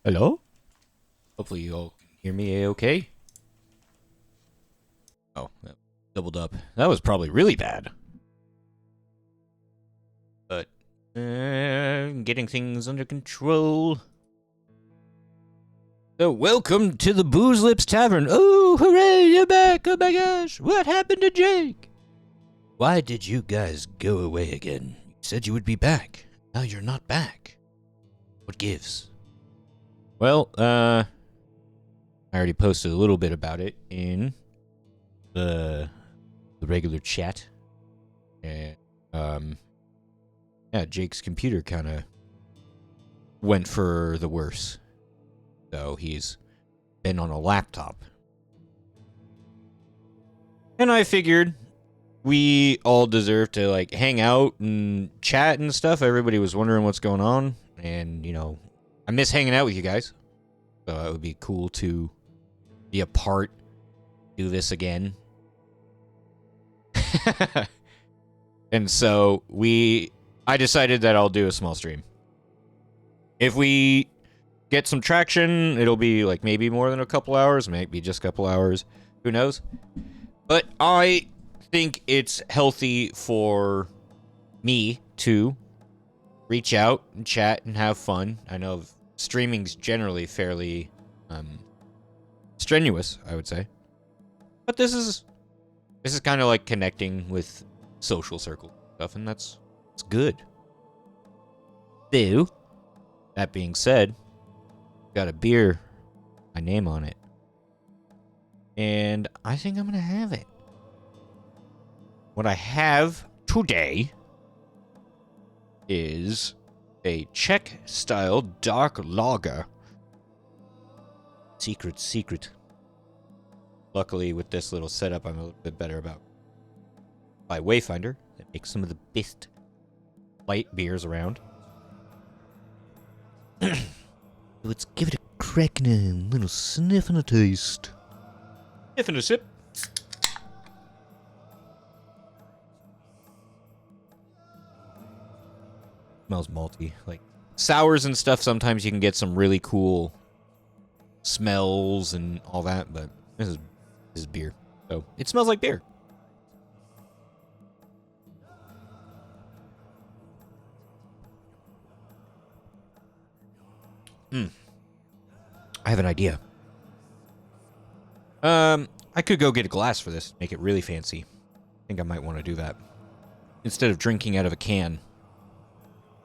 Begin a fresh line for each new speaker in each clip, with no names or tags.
Hello? Hopefully you all can hear me a-okay. Oh, that doubled up. That was probably really bad. But, getting things under control. So, welcome to the Booze Lips Tavern. Oh, hooray, you're back. Oh my gosh, what happened to Jake? Why did you guys go away again? You said you would be back. Now you're not back. What gives? Well, I already posted a little bit about it in the regular chat. And, yeah, Jake's computer kind of went for the worse. So he's been on a laptop. And I figured we all deserve to, like, hang out and chat and stuff. Everybody was wondering what's going on. And, you know, I miss hanging out with you guys. So it would be cool to be a part, do this again. And so I decided that I'll do a small stream. If we get some traction, it'll be like maybe more than a couple hours, maybe just a couple hours, who knows. But I think it's healthy for me to reach out and chat and have fun. I know streaming's generally fairly strenuous, I would say. But this is kind of like connecting with social circle stuff, and it's good. So, that being said, got a beer, my name on it. And I think I'm gonna have it. What I have today is a Czech-style dark lager. Secret. Luckily, with this little setup, I'm a little bit better about by Wayfinder that makes some of the best light beers around. Let's give it a crack and a little sniff and a taste. Sniff and a sip. Smells malty. Like sours and stuff, sometimes you can get some really cool smells and all that, but this is beer. So it smells like beer. I have an idea. I could go get a glass for this, make it really fancy. I think I might want to do that instead of drinking out of a can.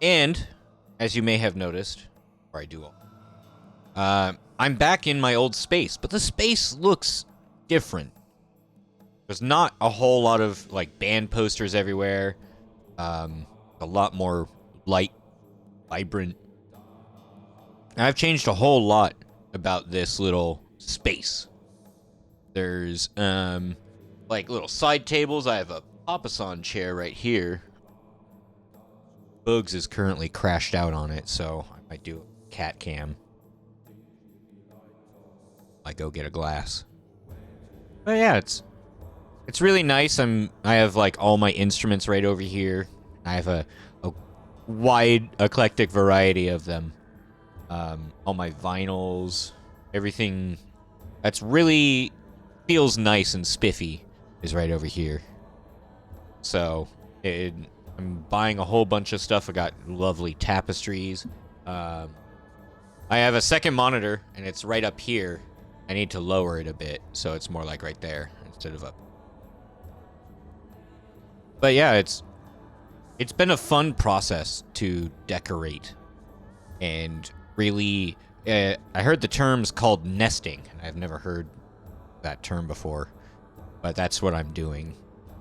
And as you may have noticed, or I do, I'm back in my old space, but the space looks different. There's not a whole lot of like band posters everywhere. A lot more light, vibrant. I've changed a whole lot about this little space. There's like little side tables. I have a papasan chair right here. Bugs is currently crashed out on it, so I might do a cat cam. I go get a glass. But yeah, it's really nice. I have like all my instruments right over here. I have a wide eclectic variety of them. All my vinyls, everything that's really feels nice and spiffy is right over here. So I'm buying a whole bunch of stuff. I got lovely tapestries. I have a second monitor, and it's right up here. I need to lower it a bit, so it's more like right there instead of up. But yeah, it's been a fun process to decorate and really, I heard the term's called nesting. I've never heard that term before, but that's what I'm doing.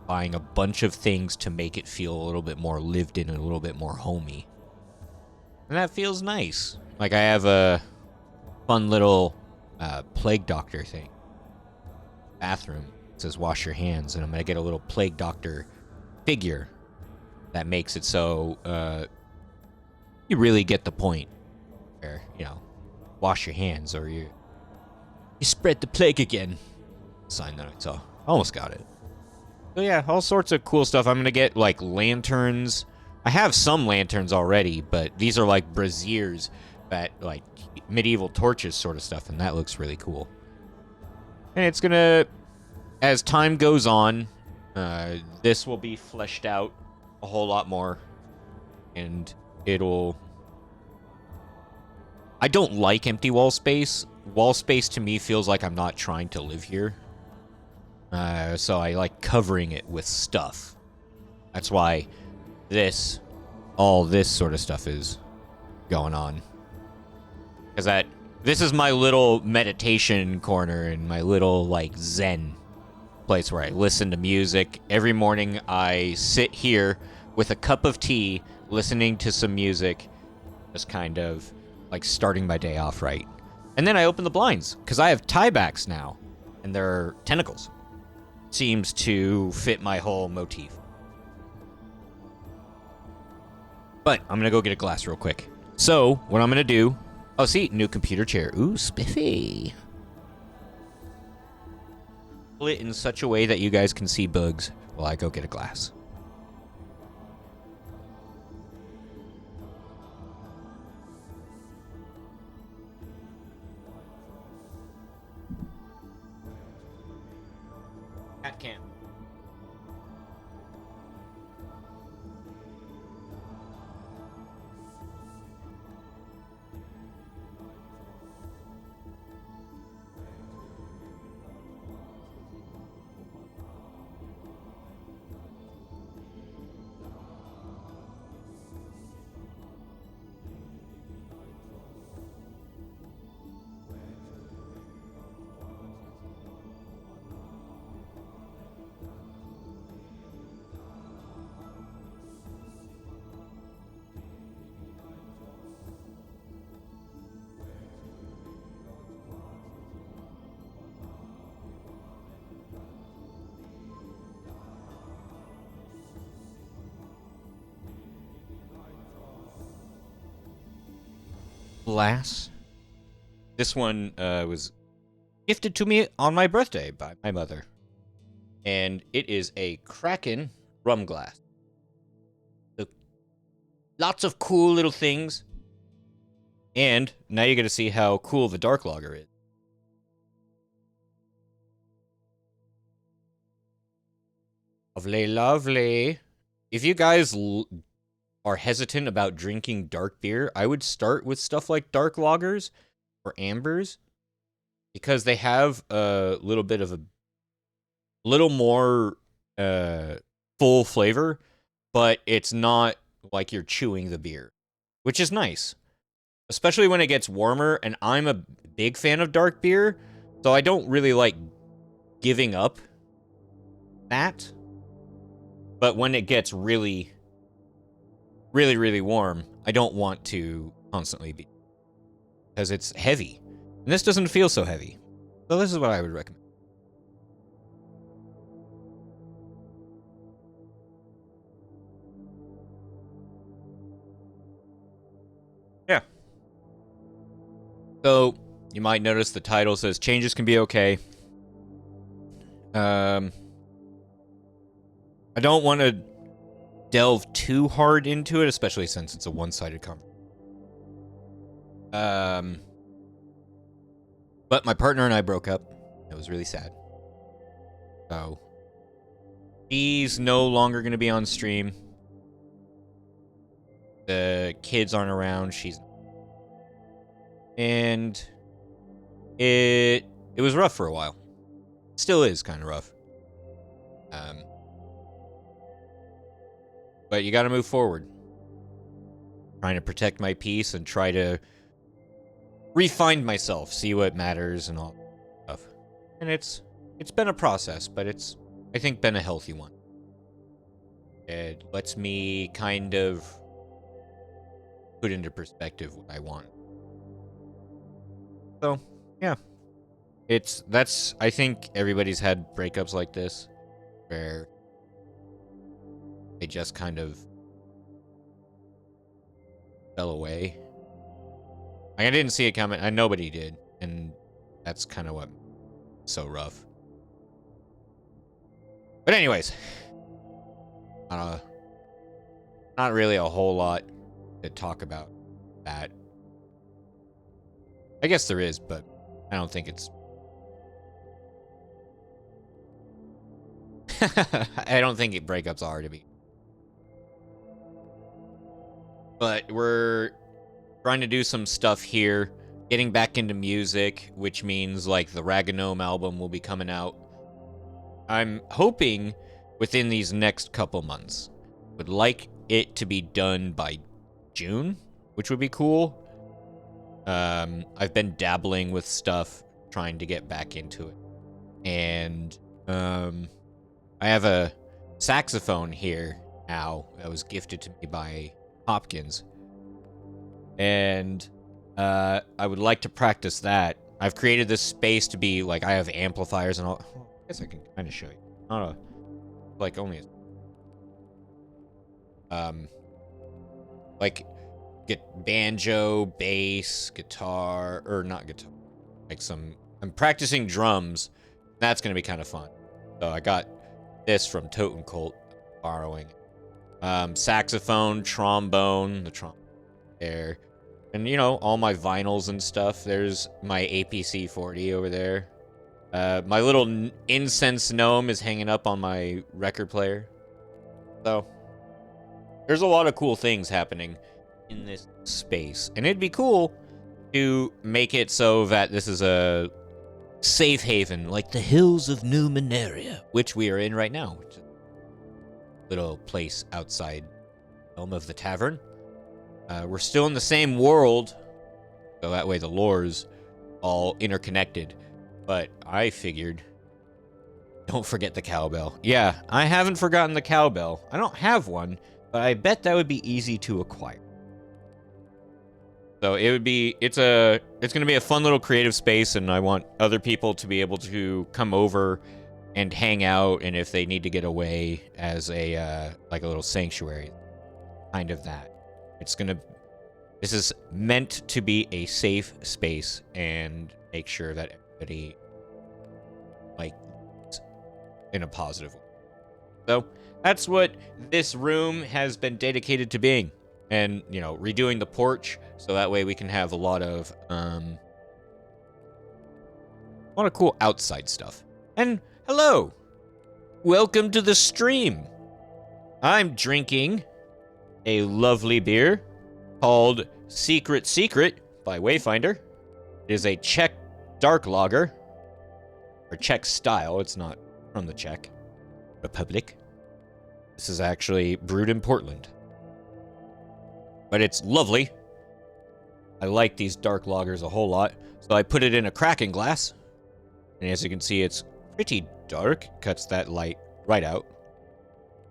Buying a bunch of things to make it feel a little bit more lived in and a little bit more homey. And that feels nice. Like I have a fun little plague doctor thing. Bathroom. It says wash your hands, and I'm going to get a little plague doctor figure that makes it so you really get the point. Where, you know, wash your hands or you spread the plague again. Sign that I saw. Almost got it. So yeah, all sorts of cool stuff. I'm gonna get like lanterns. I have some lanterns already, but these are like braziers that like medieval torches sort of stuff, and that looks really cool. And it's gonna, as time goes on, this will be fleshed out a whole lot more, and it'll... I don't like empty wall space. Wall space to me feels like I'm not trying to live here. So I like covering it with stuff. That's why all this sort of stuff is going on. Because this is my little meditation corner and my little, like, zen place where I listen to music. Every morning I sit here with a cup of tea, listening to some music, just kind of, like, starting my day off right. And then I open the blinds, because I have tiebacks now, and they're tentacles. Seems to fit my whole motif. But I'm going to go get a glass real quick. So, what I'm going to do... Oh, see, new computer chair. Ooh, spiffy. Pull it in such a way that you guys can see bugs while I go get a glass. Cat cam. Glass. This one was gifted to me on my birthday by my mother. And it is a Kraken rum glass. So, lots of cool little things. And now you're going to see how cool the dark lager is. Lovely, lovely. If you guys are hesitant about drinking dark beer, I would start with stuff like dark lagers or ambers, because they have a little bit of a little more full flavor, but it's not like you're chewing the beer, which is nice, especially when it gets warmer. And I'm a big fan of dark beer, so I don't really like giving up that. But when it gets really, really, really warm, I don't want to constantly be, because it's heavy. And this doesn't feel so heavy. So this is what I would recommend. Yeah. So, you might notice the title says changes can be okay. I don't want to delve too hard into it, especially since it's a one-sided conversation. But my partner and I broke up. It was really sad. So, he's no longer going to be on stream. The kids aren't around. And it was rough for a while. Still is kind of rough. But you got to move forward. Trying to protect my peace and try to refine myself, see what matters and all that stuff. And it's been a process, but it's, I think, been a healthy one. It lets me kind of put into perspective what I want. So, yeah. I think everybody's had breakups like this, where they just kind of fell away. I didn't see it coming. Nobody did. And that's kind of what's so rough. But anyways. Not really a whole lot to talk about that. I guess there is, but I don't think it's... I don't think breakups are to be. But we're trying to do some stuff here, getting back into music, which means like the Raganome album will be coming out. I'm hoping within these next couple months. Would like it to be done by June, which would be cool. I've been dabbling with stuff, trying to get back into it. And I have a saxophone here now that was gifted to me by Hopkins. And I would like to practice that. I've created this space to be like, I have amplifiers and all. I guess I can kind of show you. Not a, like only a, like get banjo, bass, guitar, or not guitar, like I'm practicing drums. That's gonna be kind of fun. So I got this from Totem Cult, borrowing. Saxophone, trombone, the trombone there. And, you know, all my vinyls and stuff. There's my APC 40 over there. My little incense gnome is hanging up on my record player. So, there's a lot of cool things happening in this space. And it'd be cool to make it so that this is a safe haven, like the hills of New Mineria, which we are in right now. Which is a little place outside of the Tavern. We're still in the same world, so that way the lore's all interconnected. But I figured, don't forget the cowbell. Yeah, I haven't forgotten the cowbell. I don't have one, but I bet that would be easy to acquire. So it's gonna be a fun little creative space, and I want other people to be able to come over and hang out, and if they need to get away as a like a little sanctuary, kind of that. This is meant to be a safe space and make sure that everybody, like, in a positive way. So, that's what this room has been dedicated to being. And, you know, redoing the porch, so that way we can have a lot of cool outside stuff. And, hello! Welcome to the stream! I'm drinking a lovely beer called Secret Secret by Wayfinder. It is a Czech dark lager, or Czech style. It's not from the Czech Republic. This is actually brewed in Portland. But it's lovely. I like these dark lagers a whole lot. So I put it in a Kraken glass. And as you can see, it's pretty dark. Cuts that light right out.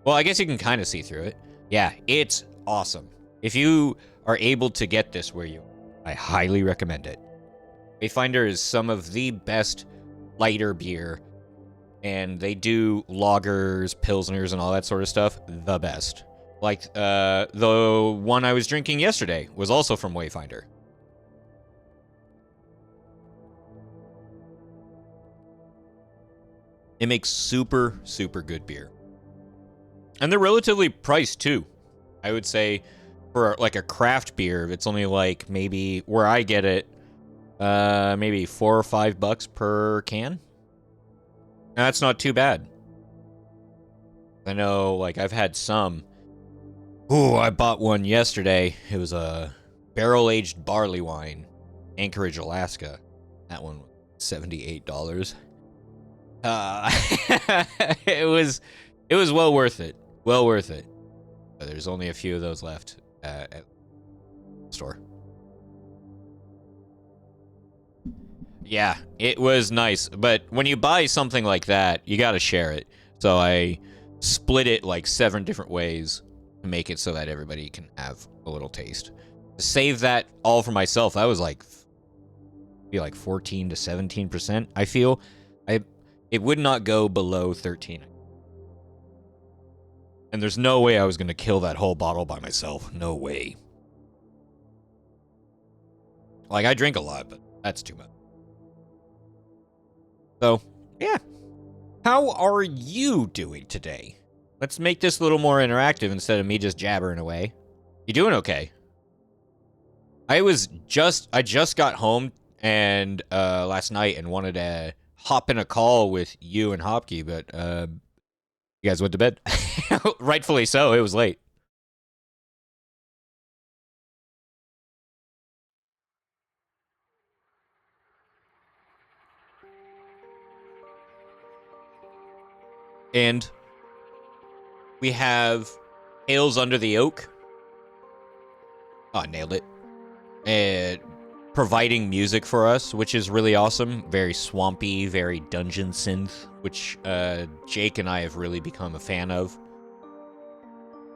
Well, I guess you can kind of see through it. Yeah, it's awesome. If you are able to get this where you are, I highly recommend it. Wayfinder is some of the best lighter beer, and they do lagers, pilsners, and all that sort of stuff the best. Like, the one I was drinking yesterday was also from Wayfinder. It makes super, super good beer. And they're relatively priced, too. I would say for, like, a craft beer, it's only, like, maybe, where I get it, maybe $4 or $5 per can. And that's not too bad. I know, like, I've had some. Ooh, I bought one yesterday. It was a barrel-aged barley wine, Anchorage, Alaska. That one was $78. It was well worth it. Well worth it. But there's only a few of those left at the store. Yeah, it was nice. But when you buy something like that, you gotta share it. So I split it like 7 different ways to make it so that everybody can have a little taste. To save that all for myself, I was like, be like 14 to 17%, I feel. It would not go below 13. And there's no way I was going to kill that whole bottle by myself. No way. Like, I drink a lot, but that's too much. So, yeah. How are you doing today? Let's make this a little more interactive instead of me just jabbering away. You doing okay? I just got home and last night and wanted to hop in a call with you and Hopkey, but you guys went to bed. Rightfully so. It was late. And we have Tales Under the Oak. Oh, I nailed it. And providing music for us, which is really awesome. Very swampy, very dungeon synth, which Jake and I have really become a fan of.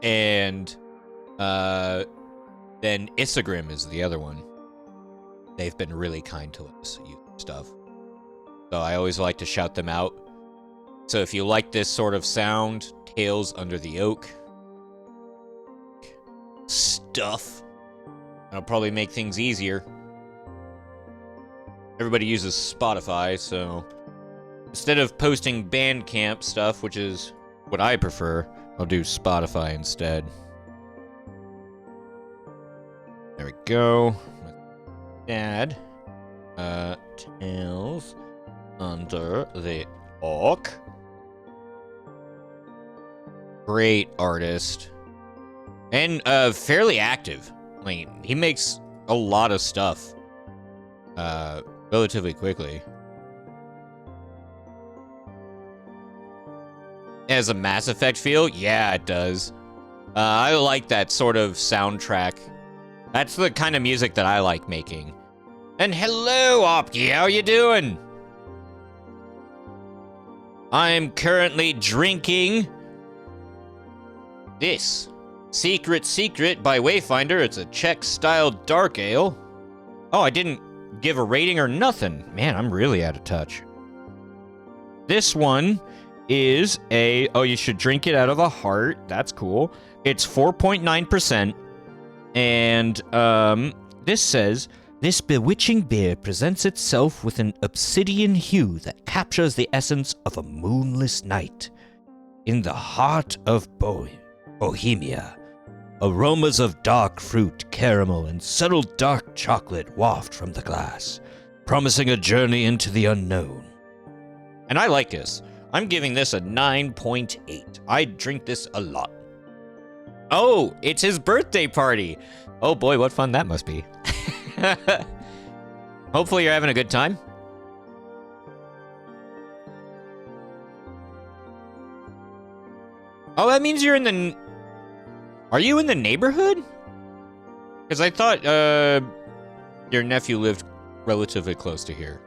And then Isagrim is the other one. They've been really kind to us, stuff. So I always like to shout them out. So if you like this sort of sound, Tales Under the Oak stuff, that'll probably make things easier. Everybody uses Spotify, so instead of posting Bandcamp stuff, which is what I prefer, I'll do Spotify instead. There we go. Dad. Tales Under the Oak. Great artist. And fairly active. I mean, he makes a lot of stuff relatively quickly. Has a Mass Effect feel? Yeah, it does. I like that sort of soundtrack. That's the kind of music that I like making. And hello, Opki, how you doing? I'm currently drinking this Secret by Wayfinder. It's a Czech-style dark ale. Oh, I didn't give a rating or nothing. Man, I'm really out of touch. This one is oh, you should drink it out of a heart. That's cool. It's 4.9%. And this says, this bewitching beer presents itself with an obsidian hue that captures the essence of a moonless night. In the heart of Bohemia, aromas of dark fruit, caramel, and subtle dark chocolate waft from the glass, promising a journey into the unknown. And I like this. I'm giving this a 9.8. I drink this a lot. Oh, it's his birthday party. Oh boy, what fun that must be. Hopefully you're having a good time. Oh, that means you're in the... Are you in the neighborhood? Because I thought your nephew lived relatively close to here.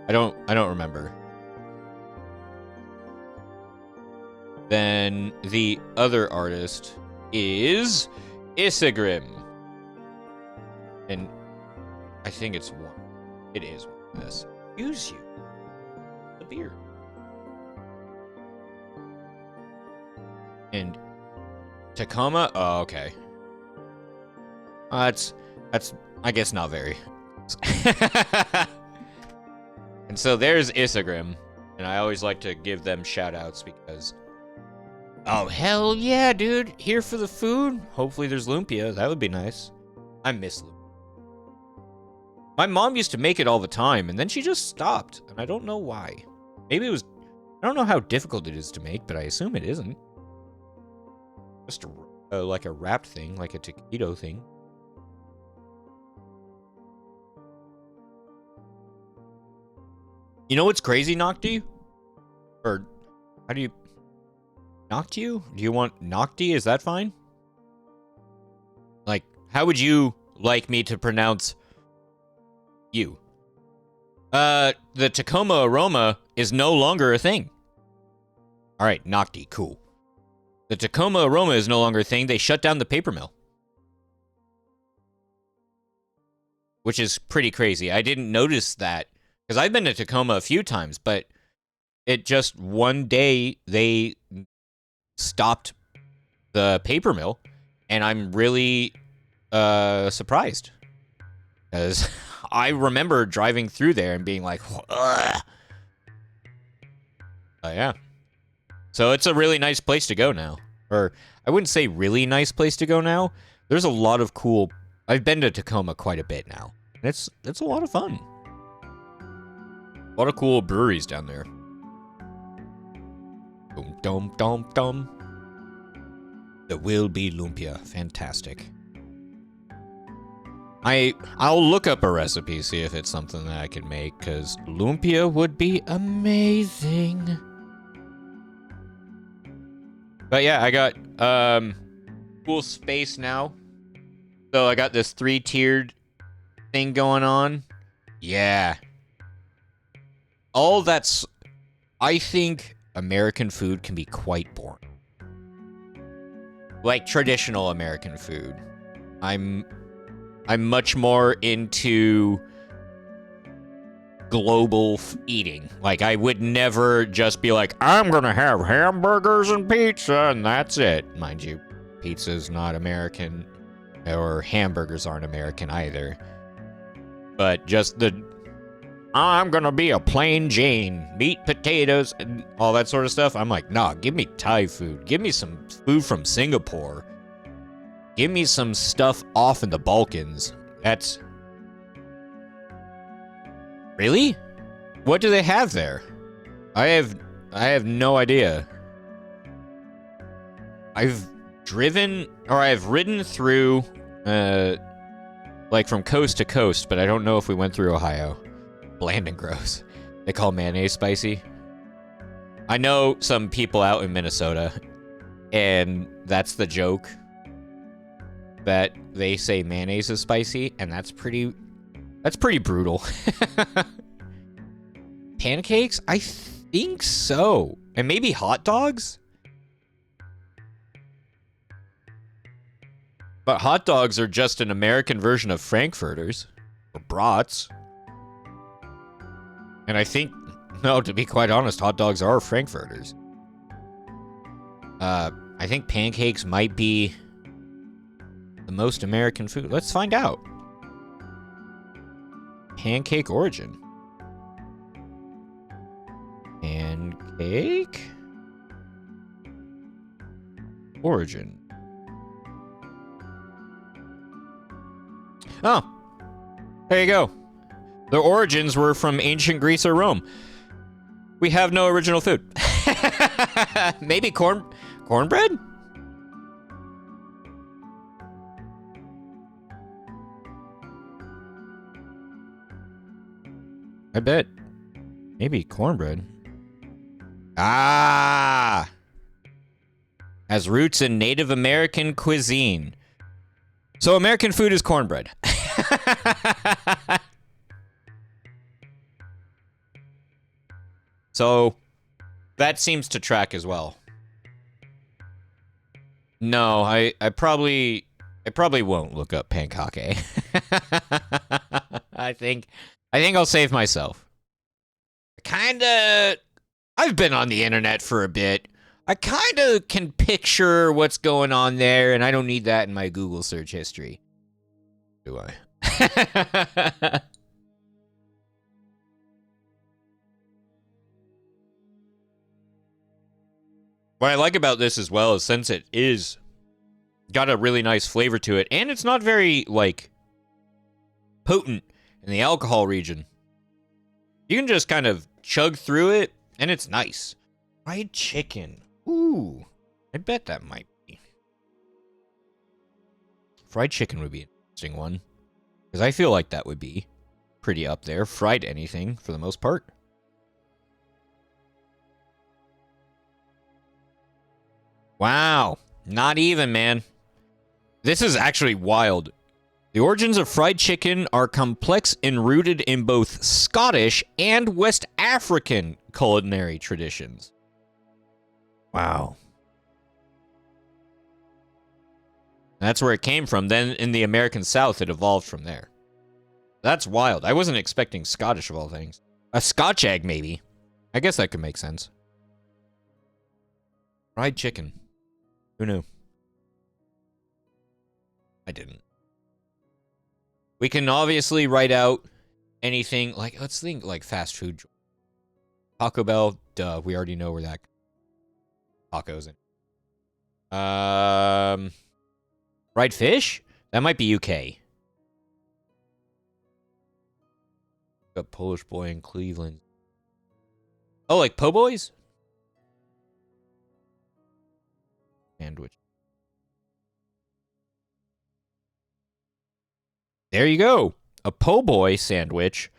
I don't remember. Then the other artist is Isagrim. And I think it's one. It is one. Yes. Excuse you. The beer. And Tacoma? Oh, okay. That's I guess not very. And so there's Isagrim. And I always like to give them shout outs because... Oh, hell yeah, dude. Here for the food? Hopefully there's lumpia. That would be nice. I miss lumpia. My mom used to make it all the time, and then she just stopped. And I don't know why. Maybe it was... I don't know how difficult it is to make, but I assume it isn't. Just like a wrapped thing, like a taquito thing. You know what's crazy, Nocti? Or how do you... Noctu? Do you want Nocti? Is that fine? Like, how would you like me to pronounce you? The Tacoma aroma is no longer a thing. Alright, Nocti, cool. The Tacoma aroma is no longer a thing. They shut down the paper mill. Which is pretty crazy. I didn't notice that. Because I've been to Tacoma a few times, but it just one day they stopped the paper mill, and I'm really surprised. Because I remember driving through there and being like, ugh. Yeah. So it's a really nice place to go now. Or, I wouldn't say really nice place to go now. There's a lot of cool... I've been to Tacoma quite a bit now. It's a lot of fun. A lot of cool breweries down there. Dum dum dum dum. There will be lumpia. Fantastic. I'll look up a recipe, see if it's something that I can make, because lumpia would be amazing. But yeah, I got cool space now. So I got this 3-tiered thing going on. Yeah. All that's... I think American food can be quite boring. Like traditional American food. I'm much more into global eating. Like, I would never just be like, I'm gonna have hamburgers and pizza, and that's it. Mind you, pizza's not American, or hamburgers aren't American either. But just I'm gonna be a plain Jane, meat, potatoes, and all that sort of stuff. I'm like, nah, give me Thai food. Give me some food from Singapore. Give me some stuff off in the Balkans. That's... Really? What do they have there? I have no idea. I've ridden through, like from coast to coast, but I don't know if we went through Ohio. Bland and gross. They call mayonnaise spicy. I know some people out in Minnesota, and that's the joke. That they say mayonnaise is spicy, and that's pretty brutal. Pancakes? I think so. And maybe hot dogs? But hot dogs are just an American version of Frankfurters. Or brats. And I think, no, to be quite honest, hot dogs are Frankfurters. I think pancakes might be the most American food. Let's find out. Pancake origin. Pancake origin. Oh, there you go. The origins were from ancient Greece or Rome. We have no original food. Maybe cornbread? I bet. Maybe cornbread. Ah! Has roots in Native American cuisine. So American food is cornbread. So that seems to track as well. No, I probably won't look up pankake. I think I'll save myself. I've been on the internet for a bit. I kinda can picture what's going on there, and I don't need that in my Google search history. Do I? What I like about this as well is since it is got a really nice flavor to it, and it's not very, like, potent in the alcohol region. You can just kind of chug through it, and it's nice. Fried chicken. Ooh, I bet that might be. Fried chicken would be an interesting one. Because I feel like that would be pretty up there. Fried anything, for the most part. Wow. Not even, man. This is actually wild. The origins of fried chicken are complex and rooted in both Scottish and West African culinary traditions. Wow. That's where it came from. Then in the American South, it evolved from there. That's wild. I wasn't expecting Scottish of all things. A Scotch egg, maybe. I guess that could make sense. Fried chicken. Who knew? I didn't. We can obviously write out anything like, let's think like fast food. Taco Bell, duh, we already know where that tacos in. Fried fish? That might be UK. Got Polish boy in Cleveland. Oh, like po' boys? Sandwich. There you go. A po' boy sandwich.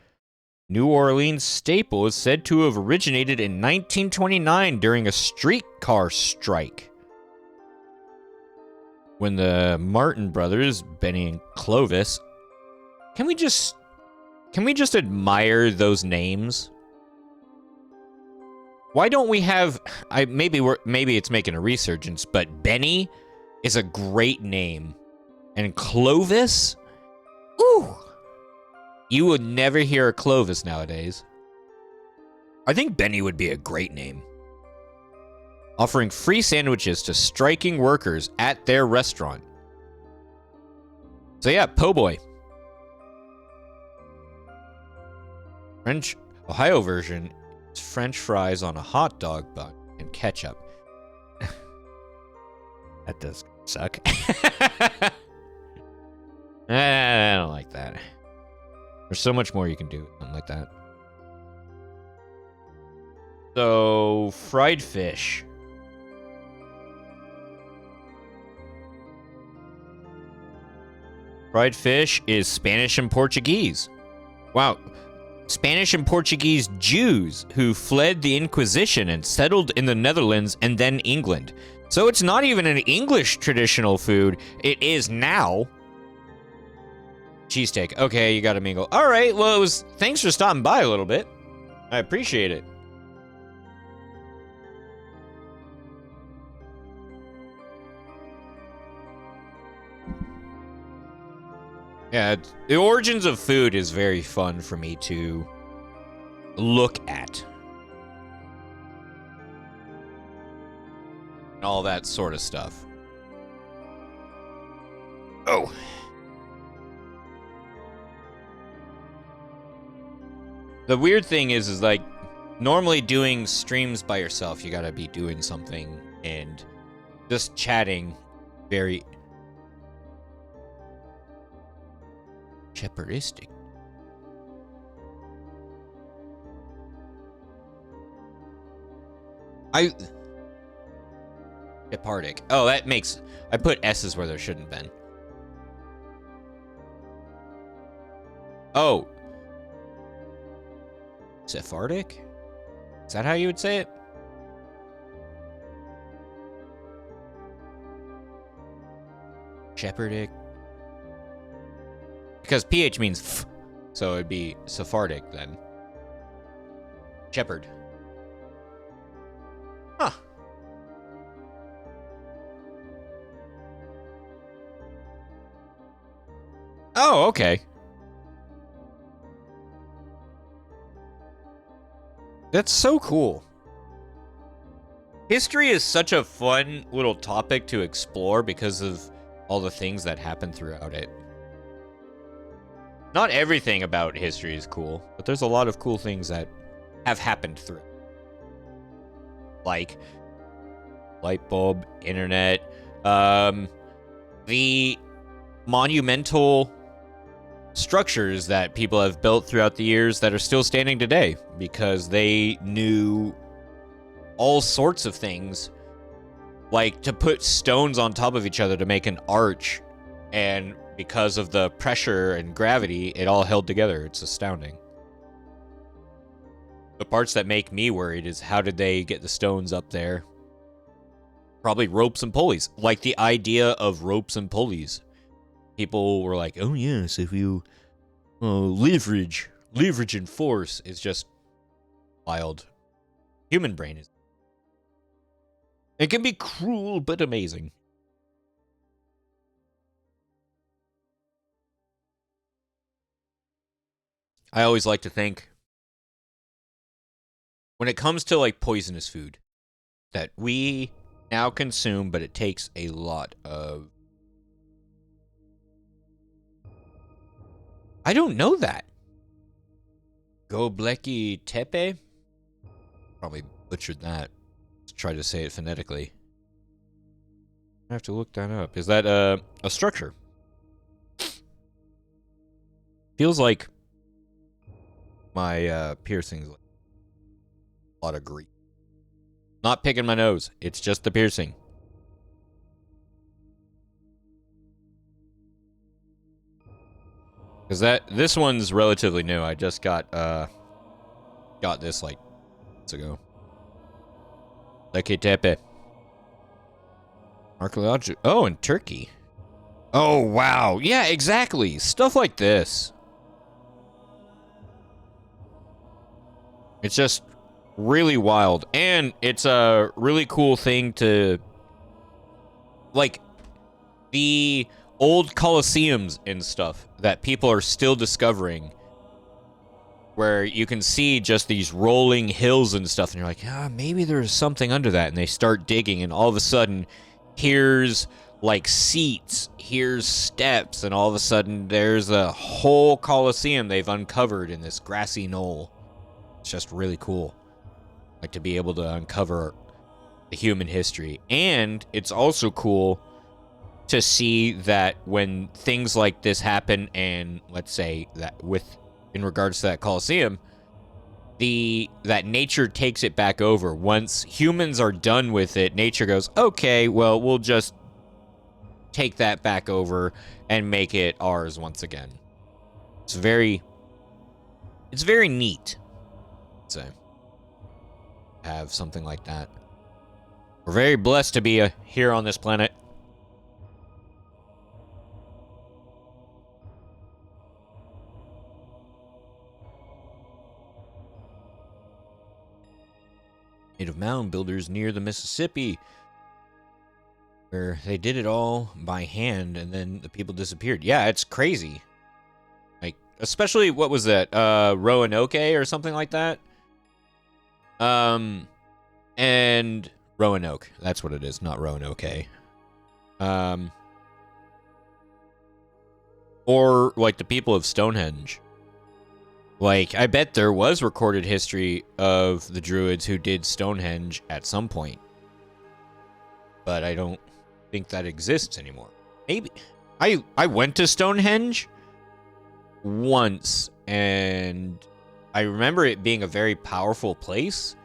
New Orleans staple is said to have originated in 1929 during a streetcar strike. When the Martin brothers, Benny and Clovis, can we just admire those names? Why don't we have maybe it's making a resurgence, but Benny is a great name. And Clovis? Ooh. You would never hear a Clovis nowadays. I think Benny would be a great name. Offering free sandwiches to striking workers at their restaurant. So yeah, po' boy. French Ohio version is French fries on a hot dog bun and ketchup. That does suck. I don't like that. There's so much more you can do with something like that. So, fried fish. Fried fish is Spanish and Portuguese. Wow. Spanish and Portuguese Jews who fled the Inquisition and settled in the Netherlands and then England. So it's not even an English traditional food. It is now. Cheesesteak. Okay, you gotta mingle. All right, well, thanks for stopping by a little bit. I appreciate it. Yeah, the origins of food is very fun for me to look at. And all that sort of stuff. Oh. The weird thing is like, normally doing streams by yourself, you gotta be doing something, and just chatting very shepherdistic. Sephardic. Oh, that makes... I put S's where there shouldn't have been. Oh. Sephardic? Is that how you would say it? Shepherdic? Because PH means f, so it'd be Sephardic then. Shepherd. Huh. Oh, okay. That's so cool. History is such a fun little topic to explore because of all the things that happen throughout it. Not everything about history is cool, but there's a lot of cool things that have happened through it. Like light bulb, internet, the monumental structures that people have built throughout the years that are still standing today because they knew all sorts of things, like to put stones on top of each other to make an arch, and because of the pressure and gravity, it all held together. It's astounding. The parts that make me worried is how did they get the stones up there? Probably ropes and pulleys. Like the idea of ropes and pulleys. People were like, oh yes, if you leverage and force is just wild. Human brain is. It can be cruel but amazing. I always like to think, when it comes to like poisonous food that we now consume, but it takes a lot of... I don't know that. Göbekli Tepe? Probably butchered that. Let's try to say it phonetically. I have to look that up. Is that a structure? Feels like My piercing's like a lot of grief. Not picking my nose. It's just the piercing. Because this one's relatively new. I just got this like months ago. Leke Tepe. Archaeological. Oh, in Turkey. Oh, wow. Yeah, exactly. Stuff like this. It's just really wild. And it's a really cool thing to... Like, the old Colosseums and stuff that people are still discovering, where you can see just these rolling hills and stuff, and you're like, maybe there's something under that, and they start digging, and all of a sudden, here's like seats, here's steps, and all of a sudden, there's a whole Colosseum they've uncovered in this grassy knoll. It's just really cool, like, to be able to uncover the human history. And it's also cool to see that when things like this happen, and let's say that in regards to that Colosseum, that nature takes it back over. Once humans are done with it, nature goes, okay, well, we'll just take that back over and make it ours once again. It's very neat to have something like that. We're very blessed to be here on this planet. Native mound builders near the Mississippi, where they did it all by hand and then the people disappeared. Yeah, it's crazy. Like, especially, what was that, Roanoke or something like that? And Roanoke, that's what it is, not Roanoke. Or like the people of Stonehenge. Like, I bet there was recorded history of the Druids who did Stonehenge at some point. But I don't think that exists anymore. Maybe. I went to Stonehenge once, and I remember it being a very powerful place,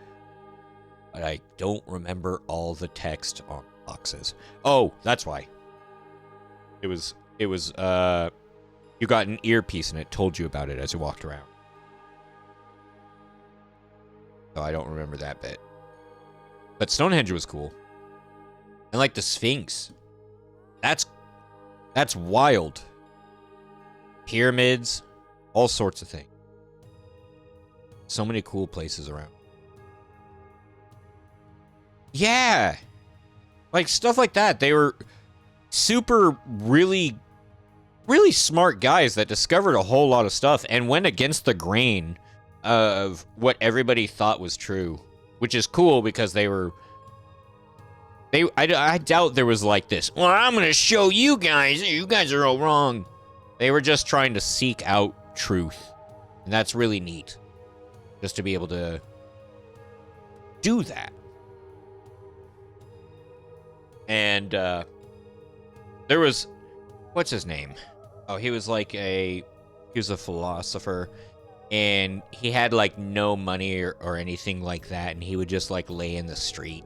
but I don't remember all the text on boxes. Oh, that's why. It was, you got an earpiece and it told you about it as you walked around. So I don't remember that bit. But Stonehenge was cool. And like the Sphinx. That's wild. Pyramids. All sorts of things. So many cool places around. Yeah! Like, stuff like that. They were super, really smart guys that discovered a whole lot of stuff and went against the grain of what everybody thought was true, which is cool because I doubt there was like this, well, I'm gonna show you guys are all wrong. They were just trying to seek out truth, and that's really neat, just to be able to do that. And there was, what's his name? Oh, he was a philosopher. And he had, like, no money or anything like that, and he would just, like, lay in the street.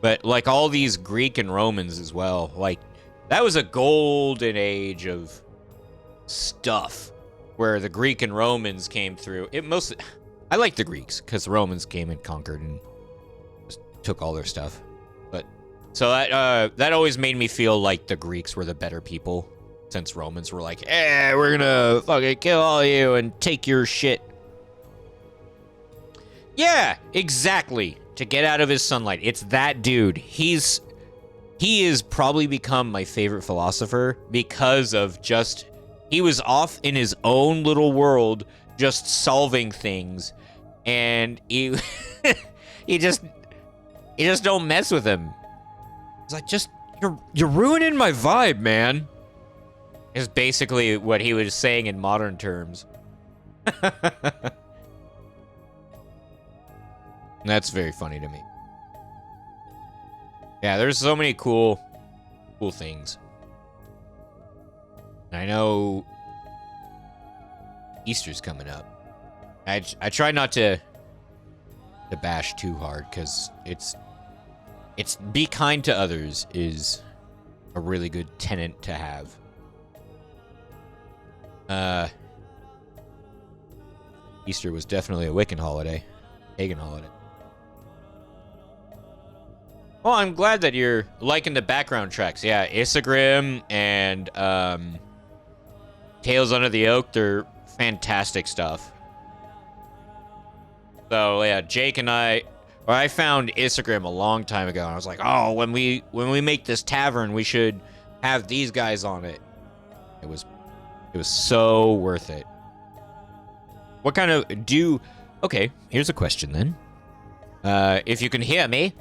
But, like, all these Greek and Romans as well, like, that was a golden age of stuff, where the Greek and Romans came through. I like the Greeks, because the Romans came and conquered and just took all their stuff. But, so that always made me feel like the Greeks were the better people. Since Romans were like, we're gonna fucking kill all of you and take your shit. Yeah, exactly. To get out of his sunlight. It's that dude. He has probably become my favorite philosopher because of just, he was off in his own little world, just solving things. And he, he just don't mess with him. It's like, you're ruining my vibe, man. Is basically what he was saying in modern terms. That's very funny to me. Yeah, there's so many cool things. I know Easter's coming up. I try not to bash too hard, because it's be kind to others is a really good tenet to have. Easter was definitely a Wiccan holiday. Pagan holiday. Well, I'm glad that you're liking the background tracks. Yeah, Isagrim and Tales Under the Oak, they're fantastic stuff. So yeah, Jake and I found Isagrim a long time ago, and I was like, oh, when we make this tavern, we should have these guys on it. It was so worth it. What kind of okay, here's a question then. If you can hear me,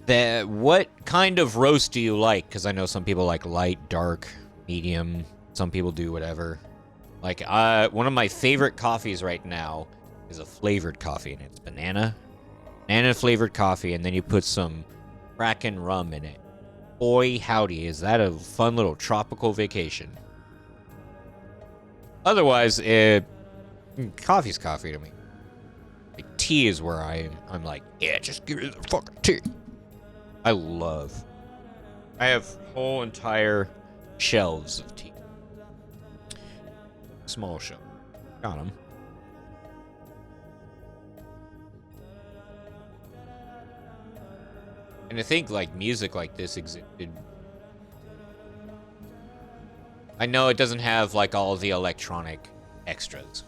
what kind of roast do you like? Because I know some people like light, dark, medium. Some people do whatever. Like, one of my favorite coffees right now is a flavored coffee, and it's banana flavored coffee, and then you put some Kraken rum in it. Boy, howdy, is that a fun little tropical vacation. Otherwise, coffee's coffee to me. Like, tea is where I'm like, yeah, just give me the fucking tea. I have whole entire shelves of tea. Small shelf. Got them. And I think, like, music like this existed. I know it doesn't have, like, all the electronic extras,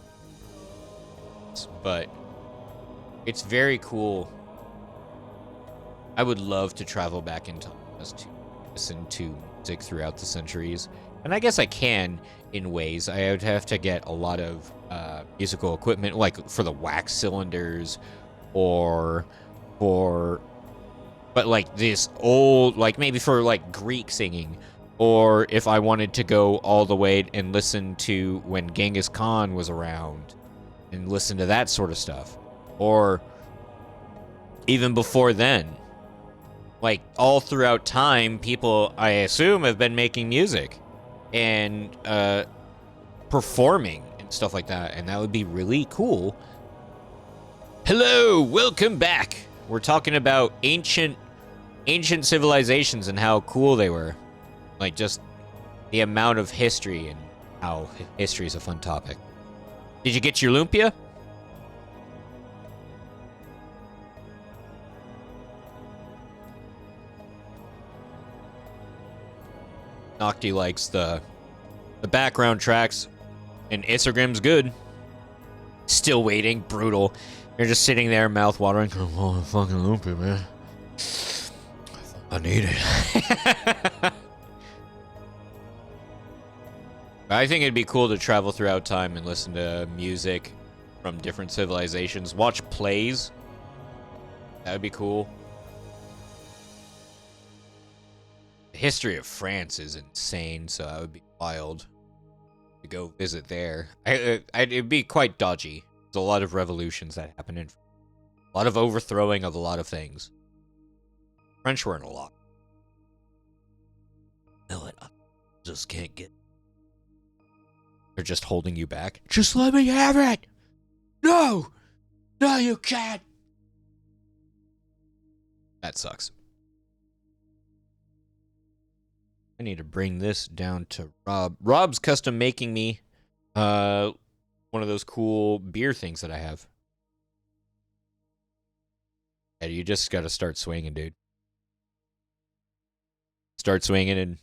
but it's very cool. I would love to travel back in time just to listen to music throughout the centuries. And I guess I can in ways. I would have to get a lot of musical equipment, like for the wax cylinders, but like this old, like maybe for like Greek singing, or if I wanted to go all the way and listen to when Genghis Khan was around and listen to that sort of stuff, or even before then. Like, all throughout time, people, I assume, have been making music and performing and stuff like that, and that would be really cool. Hello, welcome back. We're talking about ancient civilizations and how cool they were. Like, just the amount of history and how history is a fun topic. Did you get your lumpia? Nocti likes the background tracks, and Isagrim's good. Still waiting, brutal. You're just sitting there, mouth watering. Oh, fucking lumpia, man. I need it. I think it'd be cool to travel throughout time and listen to music from different civilizations. Watch plays. That would be cool. The history of France is insane, so that would be wild to go visit there. It'd be quite dodgy. There's a lot of revolutions that happen in a lot of overthrowing of a lot of things. French were in a lot. No, I just can't get. They're just holding you back. Just let me have it! No! No, you can't! That sucks. I need to bring this down to Rob. Rob's custom making me one of those cool beer things that I have. Yeah, you just gotta start swinging, dude. Start swinging and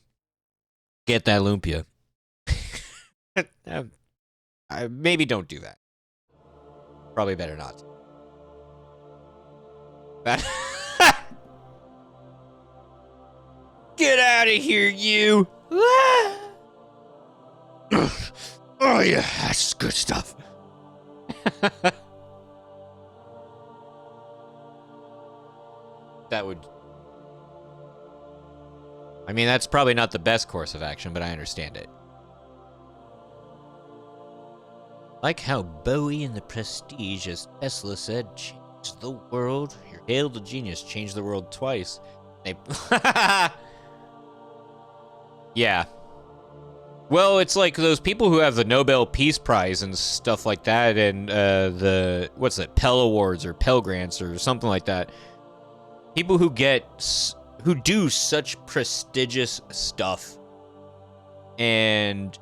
get that lumpia. Maybe don't do that. Probably better not. Get out of here, you! Oh yeah, that's good stuff. That would... I mean, that's probably not the best course of action, but I understand it. Like how Bowie and the Prestige, as Tesla said, changed the world. Your hail to genius changed the world twice. They... Yeah. Well, it's like those people who have the Nobel Peace Prize and stuff like that, and what's it, Pell Awards or Pell Grants or something like that. People who do such prestigious stuff, and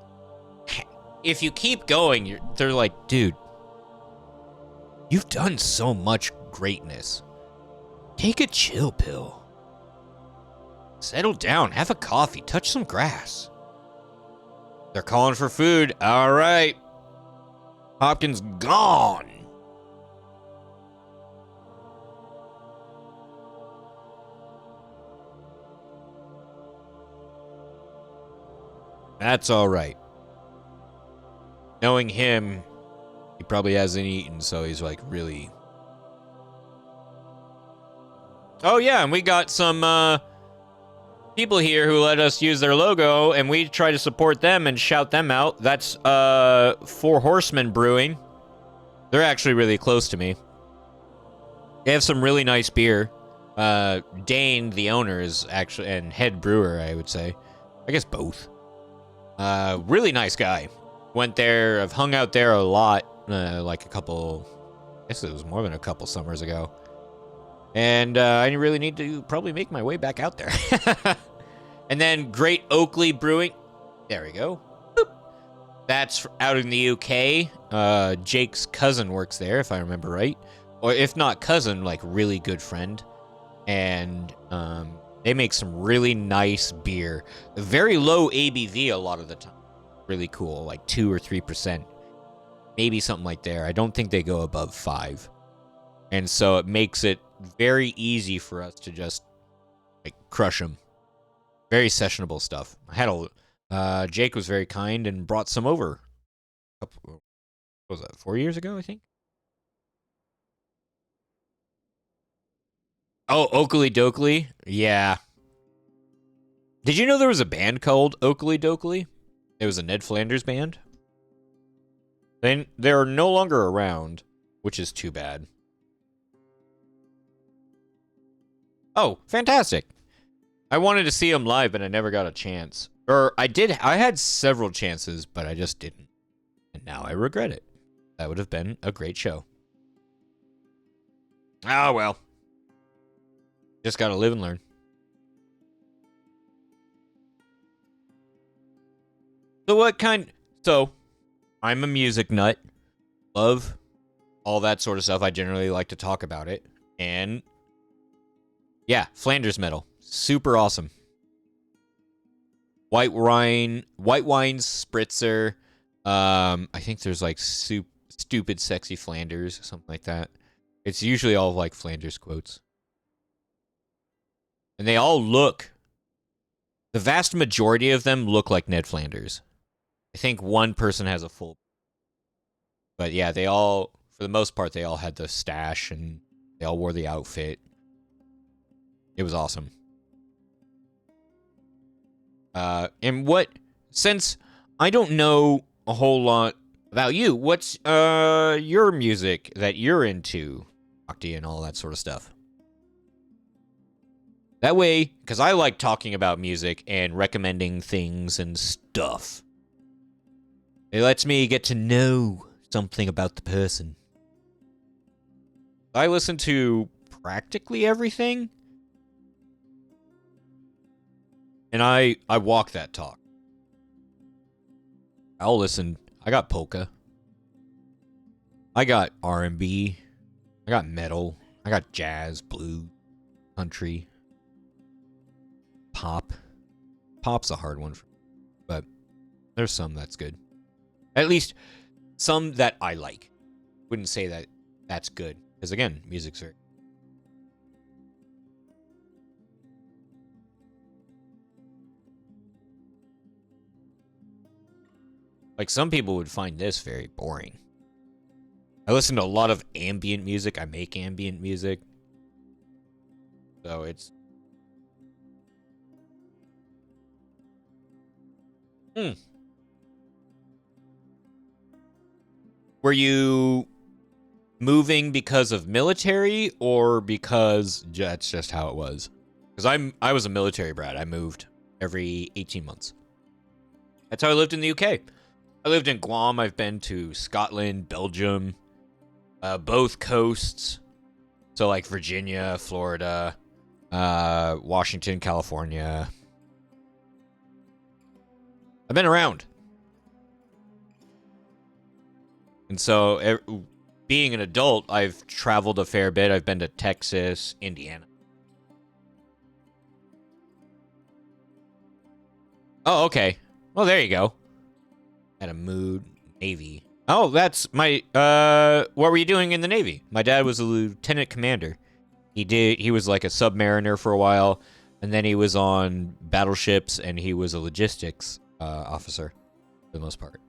if you keep going, they're like, dude, you've done so much greatness. Take a chill pill. Settle down, have a coffee, touch some grass. They're calling for food. All right. Hopkins gone. That's all right. Knowing him, he probably hasn't eaten, so he's like really... Oh yeah, and we got some people here who let us use their logo, and we try to support them and shout them out. That's Four Horsemen Brewing. They're actually really close to me. They have some really nice beer. Dane, the owner, is actually, and head brewer, I would say. I guess both. Really nice guy. Went there, I've hung out there a lot, like a couple, I guess it was more than a couple summers ago. And I really need to probably make my way back out there. And then Great Oakley Brewing. There we go. Boop. That's out in the UK. Jake's cousin works there, if I remember right. Or if not cousin, like really good friend. And they make some really nice beer. Very low ABV a lot of the time. Really cool, like 2 or 3%. Maybe something like there. I don't think they go above 5. And so it makes it very easy for us to just like crush them. Very sessionable stuff. I had Jake was very kind and brought some over. What was that, 4 years ago, I think? Oh, Oakley Dokley? Yeah. Did you know there was a band called Oakley Dokley? It was a Ned Flanders band. They're no longer around, which is too bad. Oh, fantastic. I wanted to see them live, but I never got a chance. Or I had several chances, but I just didn't. And now I regret it. That would have been a great show. Oh, well. Just gotta live and learn. So, I'm a music nut. Love all that sort of stuff. I generally like to talk about it. And yeah, Flanders metal. Super awesome. White wine spritzer. I think there's like stupid sexy Flanders, something like that. It's usually all like Flanders quotes. And they all look, the vast majority of them look like Ned Flanders. I think one person has a full, but yeah, they all, for the most part, they all had the stash and they all wore the outfit. It was awesome. Since I don't know a whole lot about you, what's your music that you're into, Octi, and all that sort of stuff? That way, because I like talking about music and recommending things and stuff. It lets me get to know something about the person. I listen to practically everything. And I walk that talk. I'll listen. I got polka. I got R&B. I got metal. I got jazz, blues, country, pop. Pop's a hard one, but there's some that's good. At least some that I like. Wouldn't say that that's good. Because again, music's very... Like, some people would find this very boring. I listen to a lot of ambient music. I make ambient music. So it's... Were you moving because of military or because that's just how it was? Because I was a military brat. I moved every 18 months. That's how I lived in the UK. I lived in Guam. I've been to Scotland, Belgium, both coasts. So like Virginia, Florida, Washington, California. I've been around. And so being an adult, I've traveled a fair bit. I've been to Texas, Indiana. Oh, okay. Well, there you go. Had a mood. Navy. Oh, that's my, what were you doing in the Navy? My dad was a lieutenant commander. He was like a submariner for a while, and then he was on battleships, and he was a logistics officer for the most part.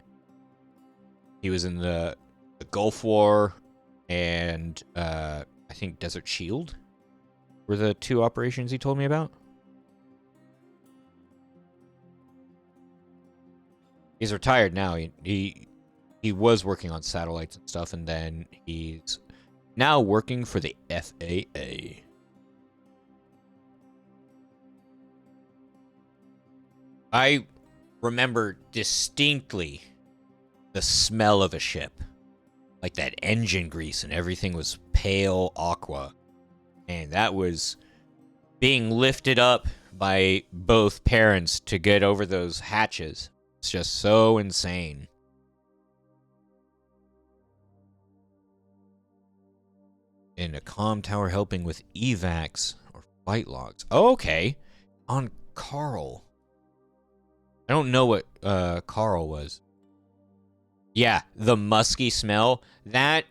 He was in the Gulf War and I think Desert Shield were the two operations he told me about. He's retired now. He was working on satellites and stuff, and then he's now working for the FAA. I remember distinctly the smell of a ship. Like that engine grease and everything was pale aqua. And that was being lifted up by both parents to get over those hatches. It's just so insane. In a comm tower helping with evacs or flight logs. Oh, okay. On Carl. I don't know what Carl was. Yeah, the musky smell. That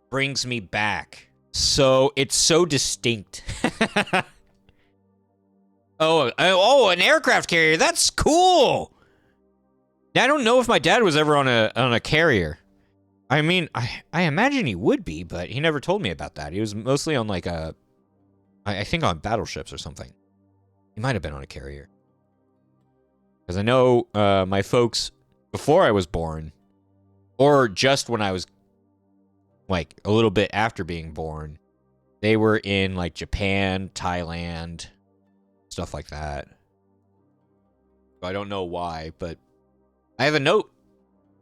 brings me back. So, it's so distinct. Oh, an aircraft carrier. That's cool. I don't know if my dad was ever on a carrier. I mean, I imagine he would be, but he never told me about that. He was mostly on like I think on battleships or something. He might have been on a carrier. Because I know my folks, before I was born, or just when I was like a little bit after being born, they were in like Japan, Thailand, stuff like that. I don't know why, but I have a note.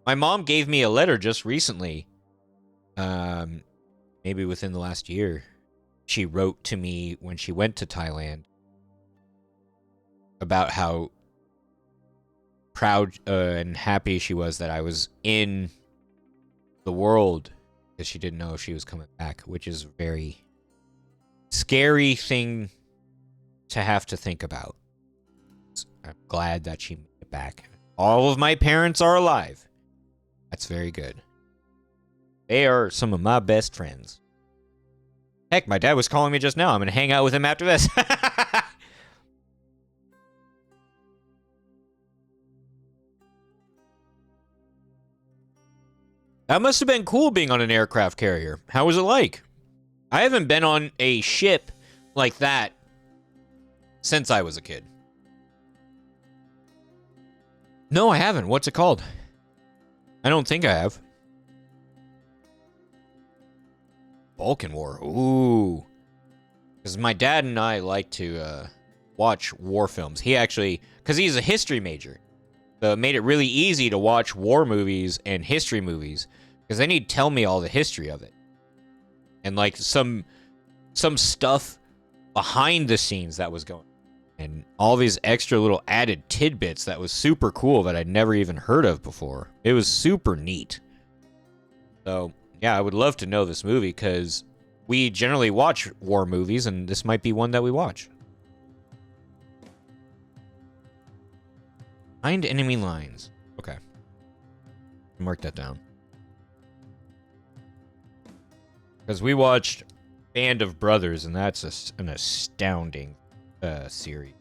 My mom gave me a letter just recently. Maybe within the last year. She wrote to me when she went to Thailand about how proud and happy she was that I was in the world, because she didn't know if she was coming back, which is a very scary thing to have to think about. I'm glad that she made it back. All of my parents are alive. That's very good. They are some of my best friends. Heck, my dad was calling me just now. I'm going to hang out with him after this. That must have been cool being on an aircraft carrier. How was it like? I haven't been on a ship like that since I was a kid. No, I haven't. What's it called? I don't think I have. Balkan War. Ooh. Because my dad and I like to watch war films. He actually, because he's a history major, so it made it really easy to watch war movies and history movies, because then he'd tell me all the history of it. And like some stuff behind the scenes that was going on. And all these extra little added tidbits that was super cool that I'd never even heard of before. It was super neat. So, yeah, I would love to know this movie, because we generally watch war movies, and this might be one that we watch. Behind enemy lines. Okay. Mark that down. Because we watched Band of Brothers, and that's an astounding series.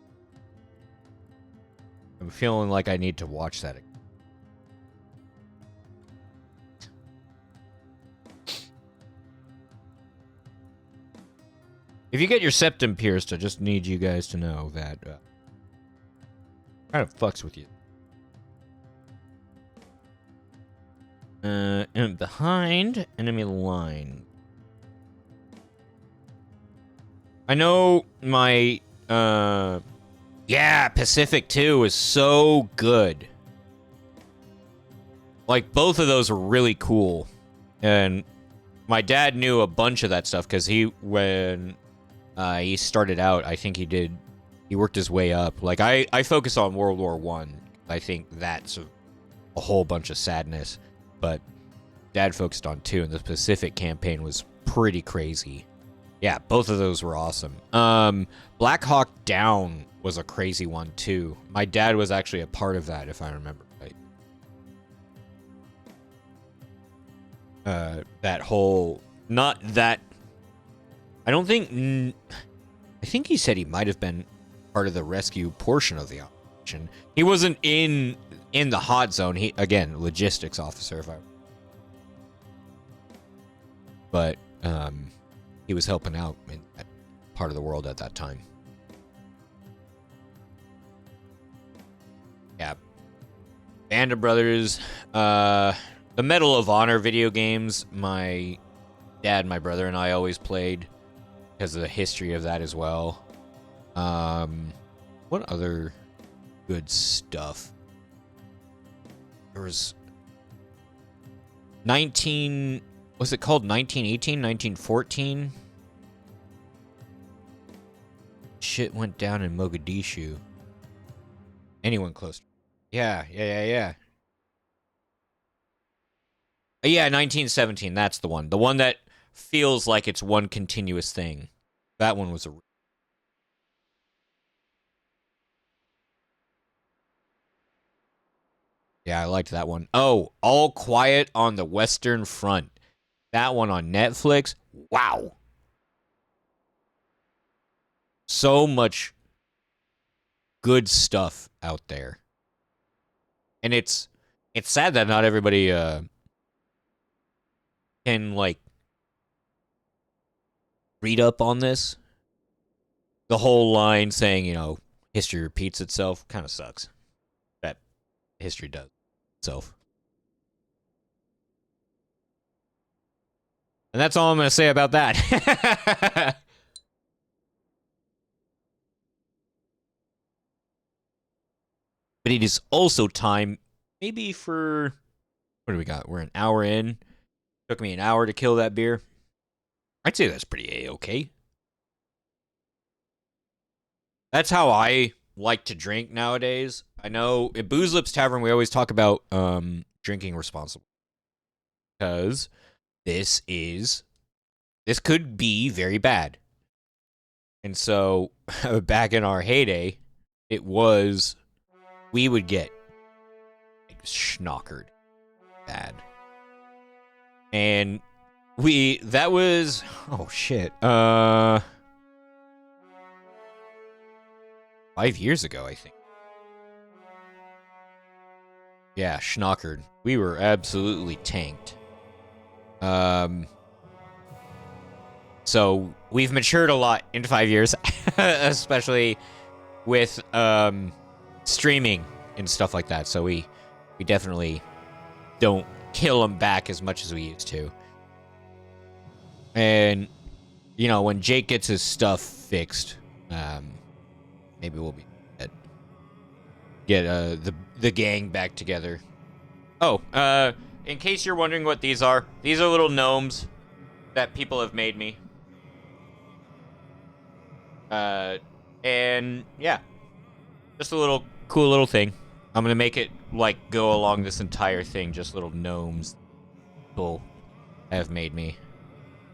I'm feeling like I need to watch that again. If you get your septum pierced, I just need you guys to know that kind of fucks with you. And behind enemy line. I know my yeah, Pacific 2 is so good. Like, both of those were really cool. And my dad knew a bunch of that stuff because when he started out, I think he worked his way up. Like, I focus on World War One. I think that's a whole bunch of sadness. But Dad focused on two, and the Pacific campaign was pretty crazy. Yeah, both of those were awesome. Black Hawk Down was a crazy one, too. My dad was actually a part of that, if I remember right. That whole... Not that... I don't think... I think he said he might have been part of the rescue portion of the operation. He wasn't in the hot zone. He, again, logistics officer, if I... But, he was helping out in that part of the world at that time. Yeah. Band of Brothers. The Medal of Honor video games, my dad, my brother, and I always played because of the history of that as well. What other good stuff? There was was it called 1918, 1914? Shit went down in Mogadishu. Anyone close? Yeah. Yeah, 1917, that's the one. The one that feels like it's one continuous thing. That one was a... Yeah, I liked that one. Oh, All Quiet on the Western Front. That one on Netflix. Wow. So much good stuff out there. And it's sad that not everybody can, like, read up on this. The whole line saying, history repeats itself kind of sucks. That history does itself. And that's all I'm going to say about that. But it is also time, maybe for... What do we got? We're an hour in. Took me an hour to kill that beer. I'd say that's pretty A-okay. That's how I like to drink nowadays. I know at Booze Lips Tavern, we always talk about drinking responsibly. Because this could be very bad. And so, back in our heyday, we would get like, schnockered bad. And that was, oh shit, 5 years ago, I think. Yeah, schnockered. We were absolutely tanked. So we've matured a lot in 5 years, especially with streaming and stuff like that. So we definitely don't kill them back as much as we used to. And when Jake gets his stuff fixed, maybe we'll get the gang back together. Oh, in case you're wondering what these are little gnomes that people have made me. And yeah, just a little cool little thing. I'm gonna make it like go along this entire thing, just little gnomes people have made me.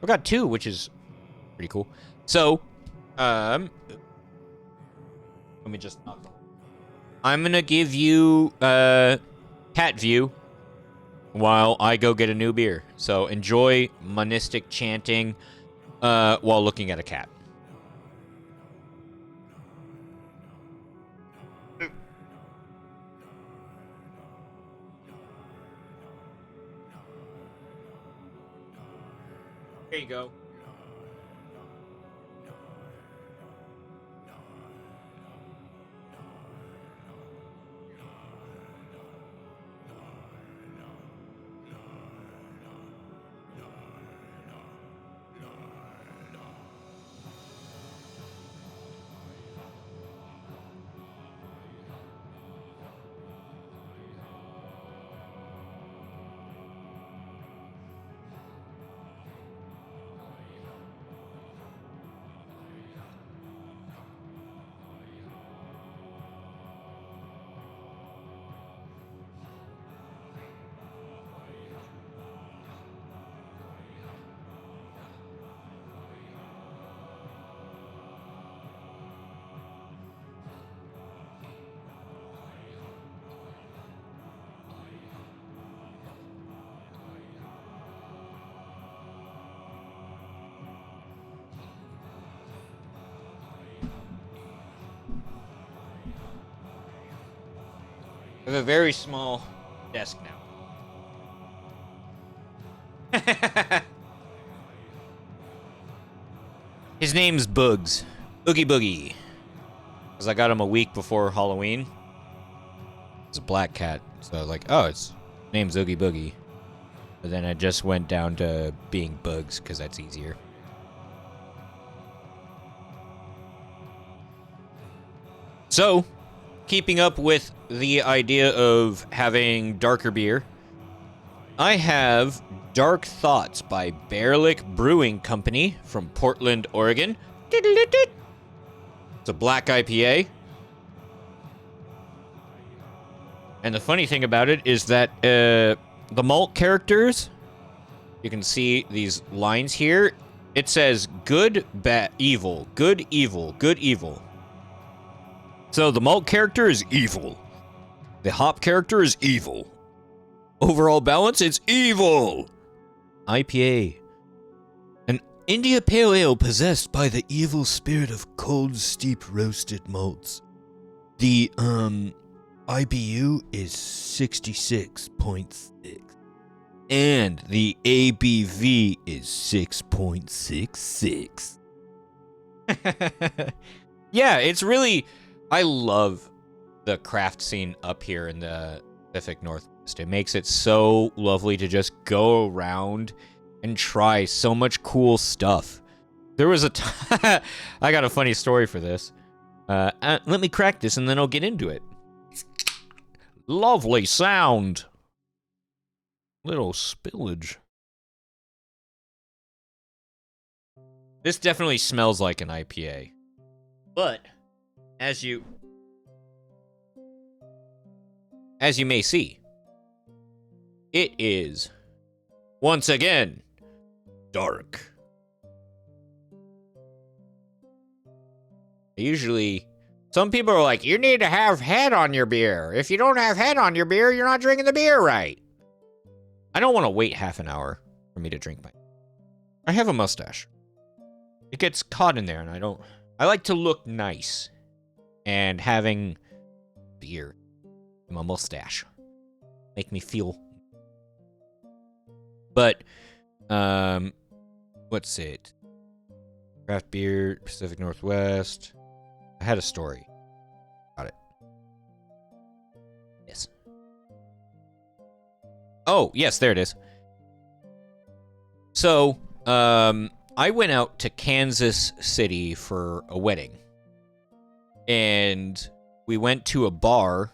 I got 2, which is pretty cool. So, let me just knock. I'm gonna give you cat view while I go get a new beer. So enjoy monistic chanting while looking at a cat. There you go. I have a very small desk now. His name's Bugs. Oogie Boogie. Because I got him a week before Halloween. It's a black cat. So I was like, oh, its name's Oogie Boogie. But then I just went down to being Bugs because that's easier. So, keeping up with the idea of having darker beer, I have Dark Thoughts by Bearlick Brewing Company from Portland, Oregon. It's a black IPA. And the funny thing about it is that the malt characters, you can see these lines here. It says good, bad, evil, good, evil, good, evil. So the malt character is evil. The hop character is evil. Overall balance, it's evil. IPA. An India Pale Ale possessed by the evil spirit of cold, steep roasted malts. The, IBU is 66.6. And the ABV is 6.66. Yeah, it's really... I love the craft scene up here in the Pacific Northwest. It makes it so lovely to just go around and try so much cool stuff. There was a I got a funny story for this. Let me crack this and then I'll get into it. Lovely sound. Little spillage. This definitely smells like an IPA. But as you may see, it is once again dark. Usually, some people are like, you need to have head on your beer. If you don't have head on your beer, you're not drinking the beer right. I don't want to wait half an hour for me to drink my... I have a mustache. It gets caught in there, and I like to look nice. And having beer in my mustache make me feel... But, what's it? Craft beer, Pacific Northwest... I had a story. Got it. Yes. Oh, yes, there it is. So, I went out to Kansas City for a wedding. And we went to a bar.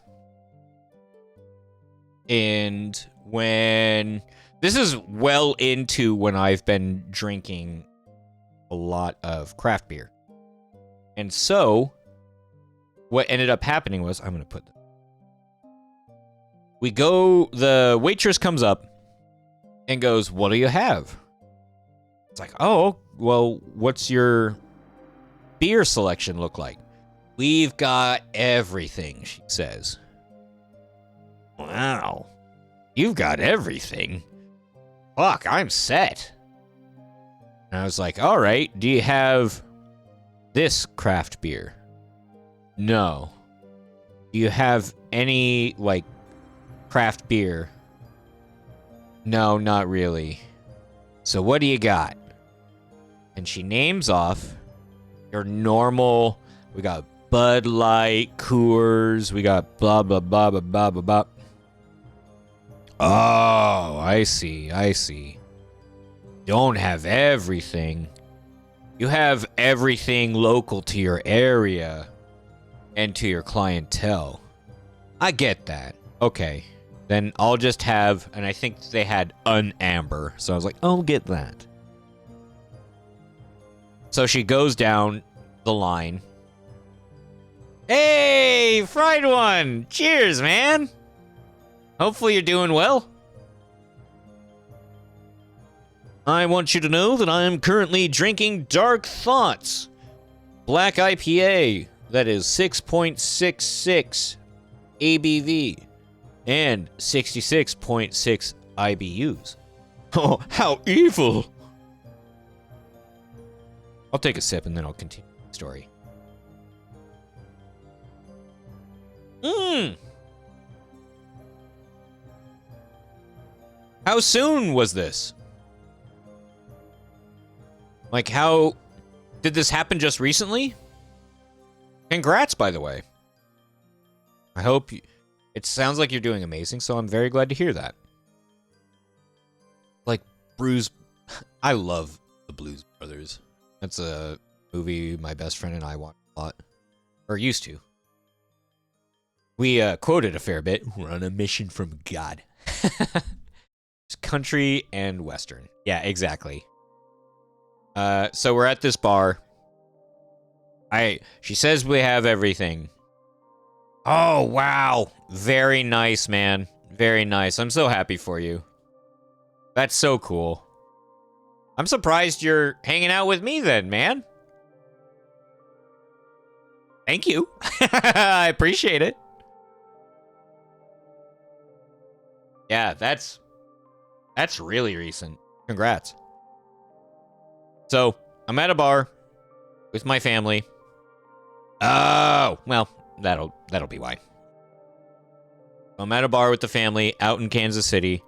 And when... This is well into when I've been drinking a lot of craft beer. And so, what ended up happening was, I'm going to put... the waitress comes up and goes, what do you have? It's like, oh, well, what's your beer selection look like? We've got everything, she says. Wow. You've got everything? Fuck, I'm set. And I was like, all right, do you have this craft beer? No. Do you have any, like, craft beer? No, not really. So what do you got? And she names off your normal, we got Bud Light, Coors, we got blah, blah, blah, blah, blah, blah, blah. Oh, I see. Don't have everything. You have everything local to your area and to your clientele. I get that. Okay. Then I'll just have, and I think they had an amber. So I was like, I'll get that. So she goes down the line. Hey, fried one. Cheers, man. Hopefully you're doing well. I want you to know that I am currently drinking Dark Thoughts Black IPA that is 6.66 ABV and 66.6 IBUs. Oh, how evil! I'll take a sip and then I'll continue the story. How soon was this? Like, how did this happen just recently? Congrats, by the way. I hope you, it sounds like you're doing amazing, so I'm very glad to hear that. Like, Bruise, I love the Blues Brothers. That's a movie my best friend and I watch a lot. Or used to. We quoted a fair bit. We're on a mission from God. It's country and western. Yeah, exactly. So we're at this bar. She says we have everything. Oh, wow. Very nice, man. Very nice. I'm so happy for you. That's so cool. I'm surprised you're hanging out with me then, man. Thank you. I appreciate it. Yeah, that's really recent. Congrats. So, I'm at a bar with my family. Oh, well, that'll be why. I'm at a bar with the family out in Kansas City.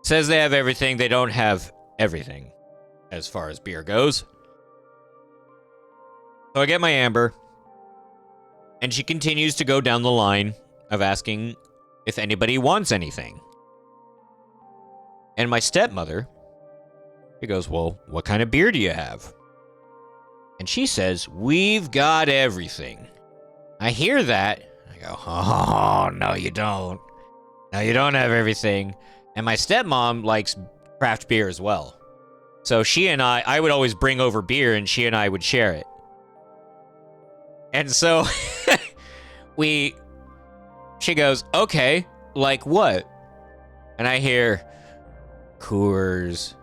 Says they have everything. They don't have everything as far as beer goes. So I get my Amber, and she continues to go down the line of asking if anybody wants anything. And my stepmother, she goes, well, what kind of beer do you have? And she says, we've got everything. I hear that. I go, oh, no, you don't. No, you don't have everything. And my stepmom likes craft beer as well. So she and I would always bring over beer, and she and I would share it. And so she goes, okay, like what? And I hear Coors,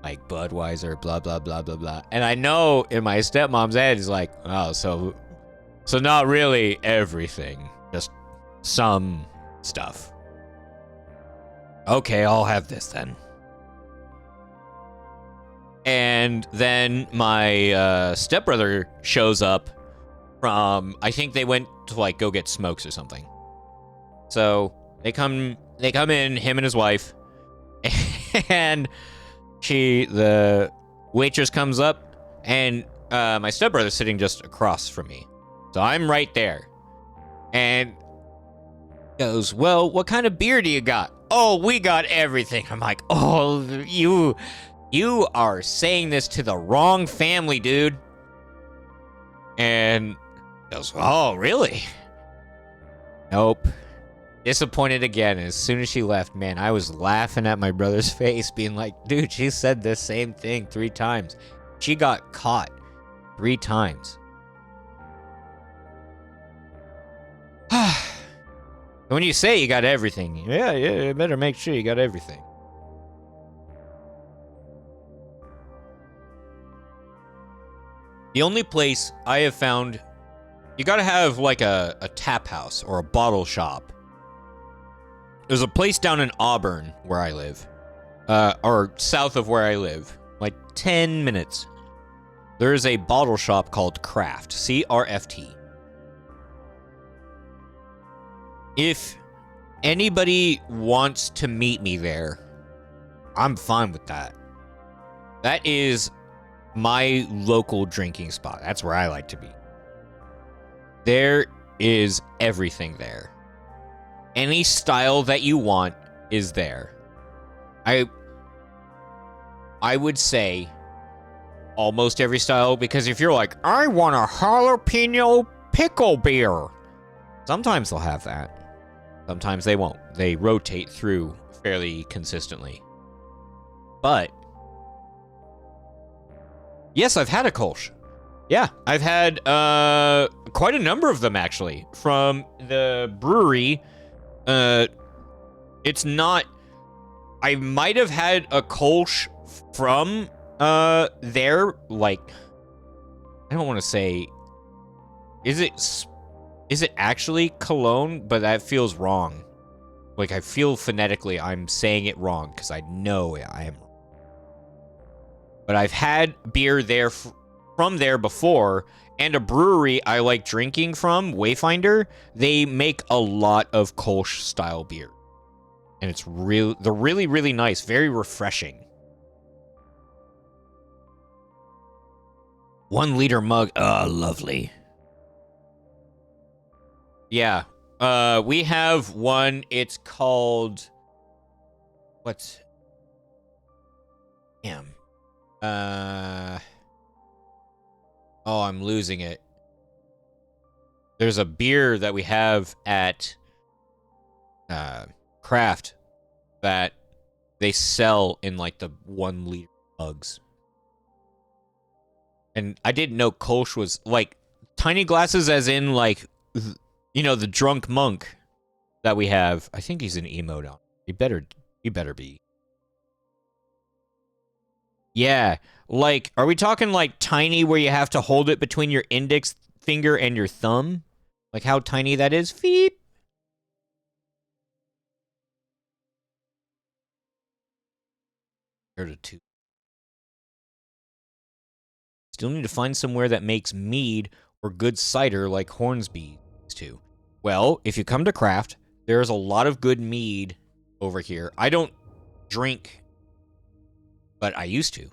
like Budweiser, blah, blah, blah, blah, blah. And I know in my stepmom's head is like, oh, so not really everything, just some stuff. Okay, I'll have this then. And then my stepbrother shows up from, I think they went to like go get smokes or something. So they come in, him and his wife, and the waitress comes up, and my stepbrother's sitting just across from me. So I'm right there. And goes, well, what kind of beer do you got? Oh, we got everything. I'm like, oh, you are saying this to the wrong family, dude. And goes, oh, really? Nope. Disappointed again. As soon as she left, man, I was laughing at my brother's face, being like, dude, she said the same thing 3 times. She got caught 3 times. When you say you got everything, yeah, you better make sure you got everything. The only place I have found, you gotta have like a tap house or a bottle shop. There's a place down in Auburn where I live, or south of where I live, like 10 minutes. There's a bottle shop called Craft, C-R-F-T. If anybody wants to meet me there, I'm fine with that. That is my local drinking spot. That's where I like to be. There is everything there. Any style that you want is there. I would say almost every style, because if you're like, I want a jalapeno pickle beer, sometimes they'll have that. Sometimes they won't. They rotate through fairly consistently. But yes, I've had a Kolsch. Yeah, I've had quite a number of them, actually, from the brewery. It's not... I might have had a Kolsch from there, like... I don't want to say... Is it actually Cologne? But that feels wrong. Like, I feel phonetically I'm saying it wrong, because I know I am wrong. But I've had beer there from there before, and a brewery I like drinking from, Wayfinder, they make a lot of Kolsch style beer. And they're really, really nice. Very refreshing. 1 liter mug. Oh, lovely. Yeah. We have one. It's called... What's... Damn. Oh, I'm losing it. There's a beer that we have at Craft that they sell in like the 1 liter mugs. And I didn't know Kolsch was like tiny glasses, as in like, you know, the drunk monk that we have. I think he's an emote on. He better be. Yeah, like, are we talking like tiny where you have to hold it between your index finger and your thumb? Like how tiny that is? Feep. Here's a 2. Still need to find somewhere that makes mead or good cider like Hornsby used to. Well, if you come to Craft, there's a lot of good mead over here. I don't drink, but I used to.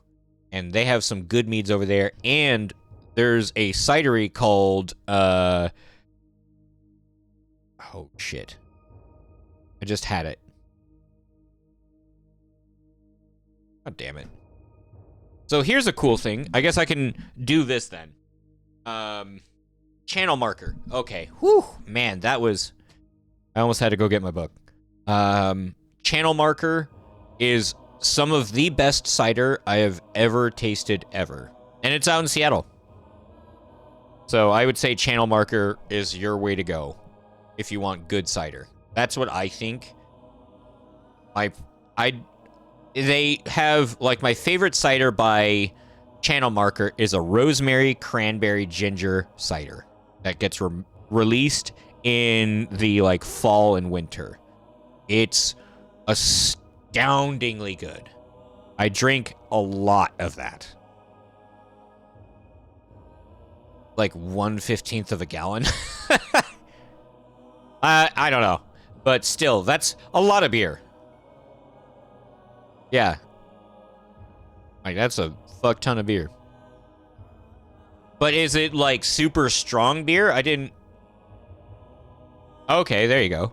And they have some good meads over there. And there's a cidery called, oh, shit. I just had it. God damn it. So here's a cool thing. I guess I can do this then. Channel marker. Okay. Whew. Man, that was... I almost had to go get my book. Channel marker is some of the best cider I have ever tasted ever. And it's out in Seattle. So I would say channel marker is your way to go if you want good cider. That's what I think. They have, like, my favorite cider by Channel Marker is a rosemary, cranberry, ginger cider that gets released in the, like, fall and winter. It's astoundingly good. I drink a lot of that. Like 1/15 of a gallon. I don't know. But still, that's a lot of beer. Yeah. Like, that's a fuck ton of beer. But is it, like, super strong beer? I didn't... Okay, there you go.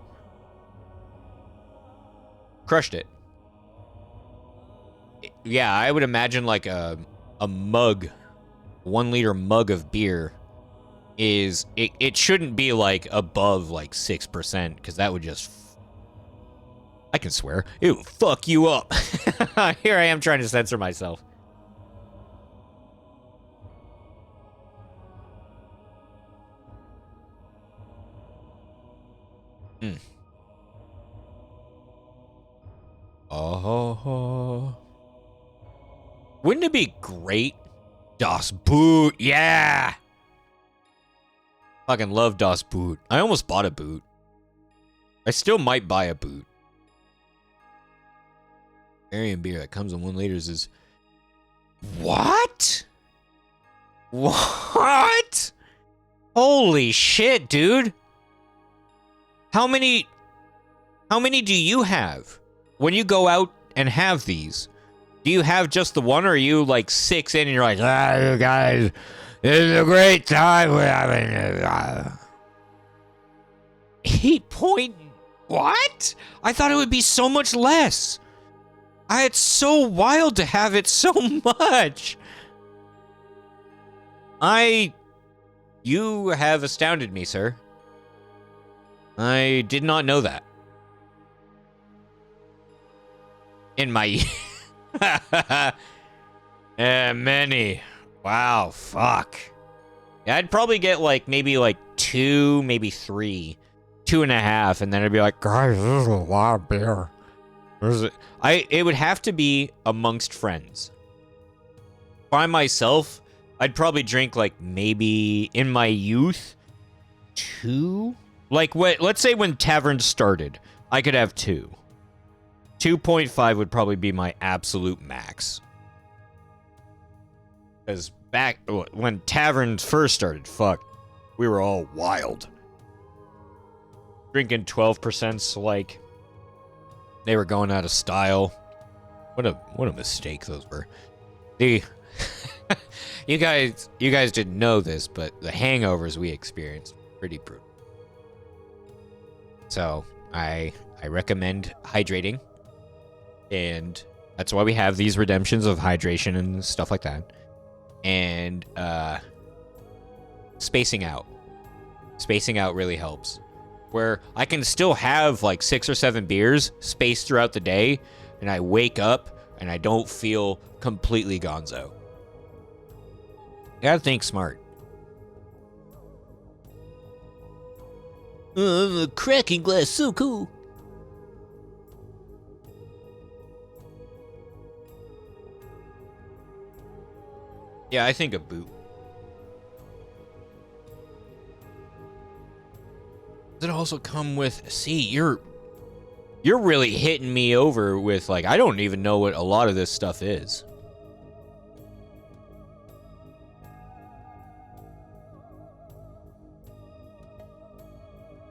Crushed it. Yeah, I would imagine, like, a mug, 1 liter mug of beer is... It shouldn't be, like, above, like, 6%, because that would just... I can swear. It will fuck you up. Here I am trying to censor myself. Mm. Oh. Wouldn't it be great? Das Boot. Yeah. Fucking love Das Boot. I almost bought a boot. I still might buy a boot. Arian beer that comes in 1 liters is... What? What? Holy shit, dude. How many do you have? When you go out and have these, do you have just the one, or are you like 6 in and you're like, you guys, this is a great time we're having 8 point... What? I thought it would be so much less. It's so wild to have it so much. You have astounded me, sir. I did not know that. In my... many. Wow, fuck. Yeah, I'd probably get, like, maybe, like, 2, maybe 3. 2.5, and then I'd be like, guys, this is a lot of beer. It would have to be amongst friends. By myself, I'd probably drink, like, maybe in my youth, 2? Like, let's say when Tavern started, I could have 2. 2.5 would probably be my absolute max. Because back when Tavern first started, fuck, we were all wild. Drinking 12%'s like They were going out of style. What a mistake those were. The you guys didn't know this, but the hangovers we experienced were pretty brutal. So I recommend hydrating, and that's why we have these redemptions of hydration and stuff like that. And spacing out. Spacing out really helps. Where I can still have like 6 or 7 beers spaced throughout the day, and I wake up and I don't feel completely gonzo. You gotta think smart. A cracking glass, so cool. Yeah, I think a boot. Does it also come with... See, you're really hitting me over with, like, I don't even know what a lot of this stuff is.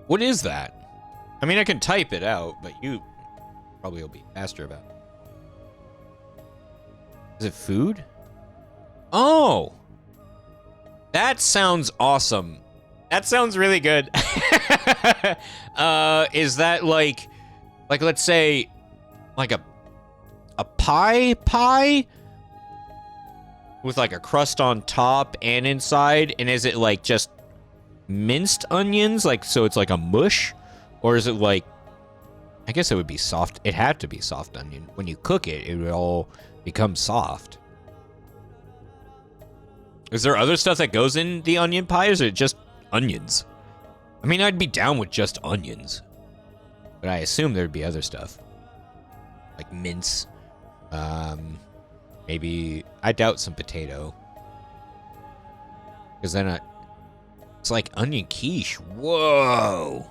What is that? I mean, I can type it out, but you probably will be faster about it. Is it food? Oh! That sounds awesome. That sounds really good. Is that like let's say, like a pie? With like a crust on top and inside? And is it like just minced onions? Like, so it's like a mush? Or is it like, I guess it would be soft. It had to be soft onion. When you cook it, it would all become soft. Is there other stuff that goes in the onion pie, or is it just onions? I mean, I'd be down with just onions. But I assume there'd be other stuff. Like mince. Maybe, I doubt some potato. Because then it's like onion quiche. Whoa!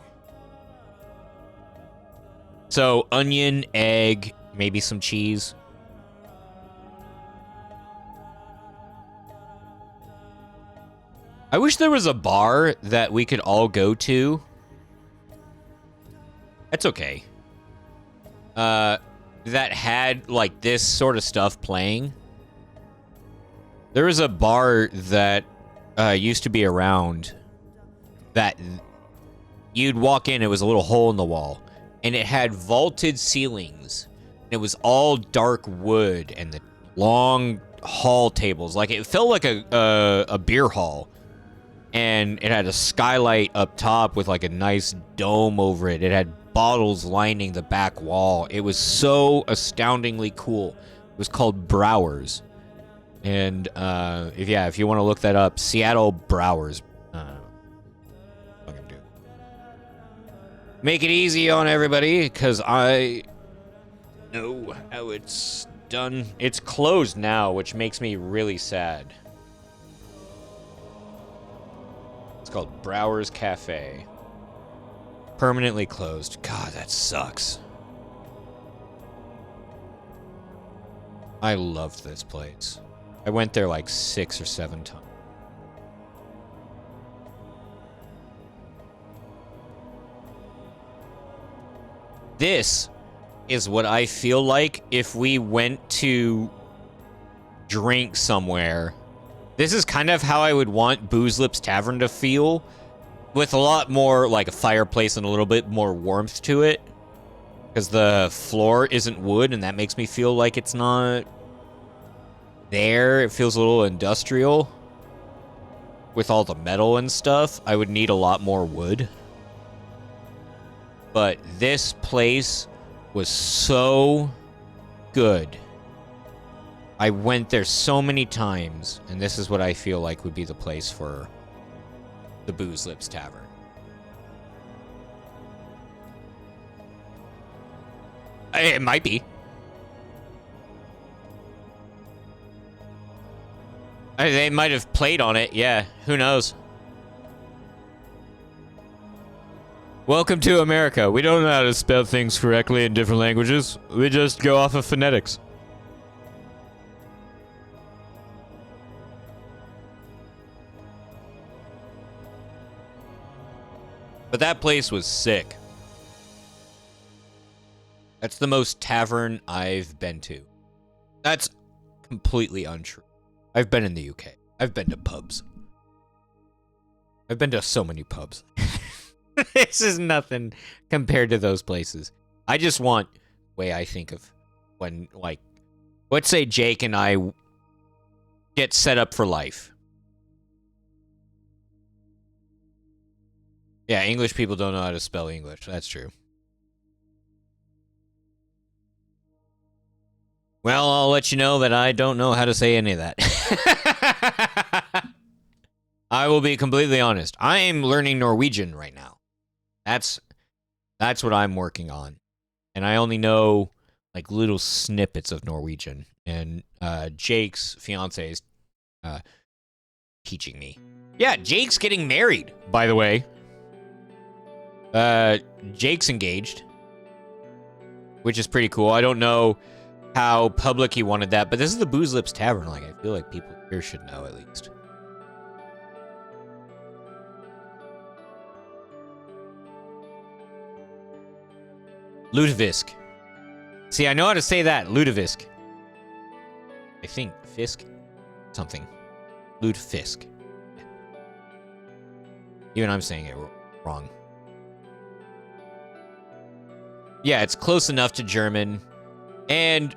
So, onion, egg, maybe some cheese. I wish there was a bar that we could all go to. That's okay. That had, like, this sort of stuff playing. There was a bar that used to be around that you'd walk in, it was a little hole in the wall, and it had vaulted ceilings. It was all dark wood and the long hall tables. Like, it felt like a beer hall. And it had a skylight up top with like a nice dome over it. It had bottles lining the back wall. It was so astoundingly cool. It was called Browers. And if you want to look that up, Seattle Browers. Fucking do. Make it easy on everybody, because I know how it's done. It's closed now, which makes me really sad. Called Browers Cafe. Permanently closed. God, that sucks. I loved this place. I went there like 6 or 7 times. This is what I feel like if we went to drink somewhere. This is kind of how I would want Booze Lips Tavern to feel, with a lot more, like, a fireplace and a little bit more warmth to it. Because the floor isn't wood, and that makes me feel like it's not there. It feels a little industrial. With all the metal and stuff, I would need a lot more wood. But this place was so good. I went there so many times, and this is what I feel like would be the place for the Booze Lips Tavern. It might be. They might have played on it, yeah. Who knows? Welcome to America. We don't know how to spell things correctly in different languages. We just go off of phonetics. But that place was sick. That's the most tavern I've been to. That's completely untrue. I've been in the UK. I've been to pubs. I've been to so many pubs. This is nothing compared to those places. I just want way I think of when, like, let's say Jake and I get set up for life. Yeah, English people don't know how to spell English. That's true. Well, I'll let you know that I don't know how to say any of that. I will be completely honest. I am learning Norwegian right now. That's what I'm working on. And I only know like little snippets of Norwegian. And Jake's fiance is teaching me. Yeah, Jake's getting married, by the way. Jake's engaged, which is pretty cool. I don't know how public he wanted that, but this is the Booze Lips Tavern. Like, I feel like people here should know at least. Lutefisk. See, I know how to say that. Lutefisk. I think Fisk. Something. Lutefisk. Even I'm saying it wrong. Yeah, it's close enough to German. And,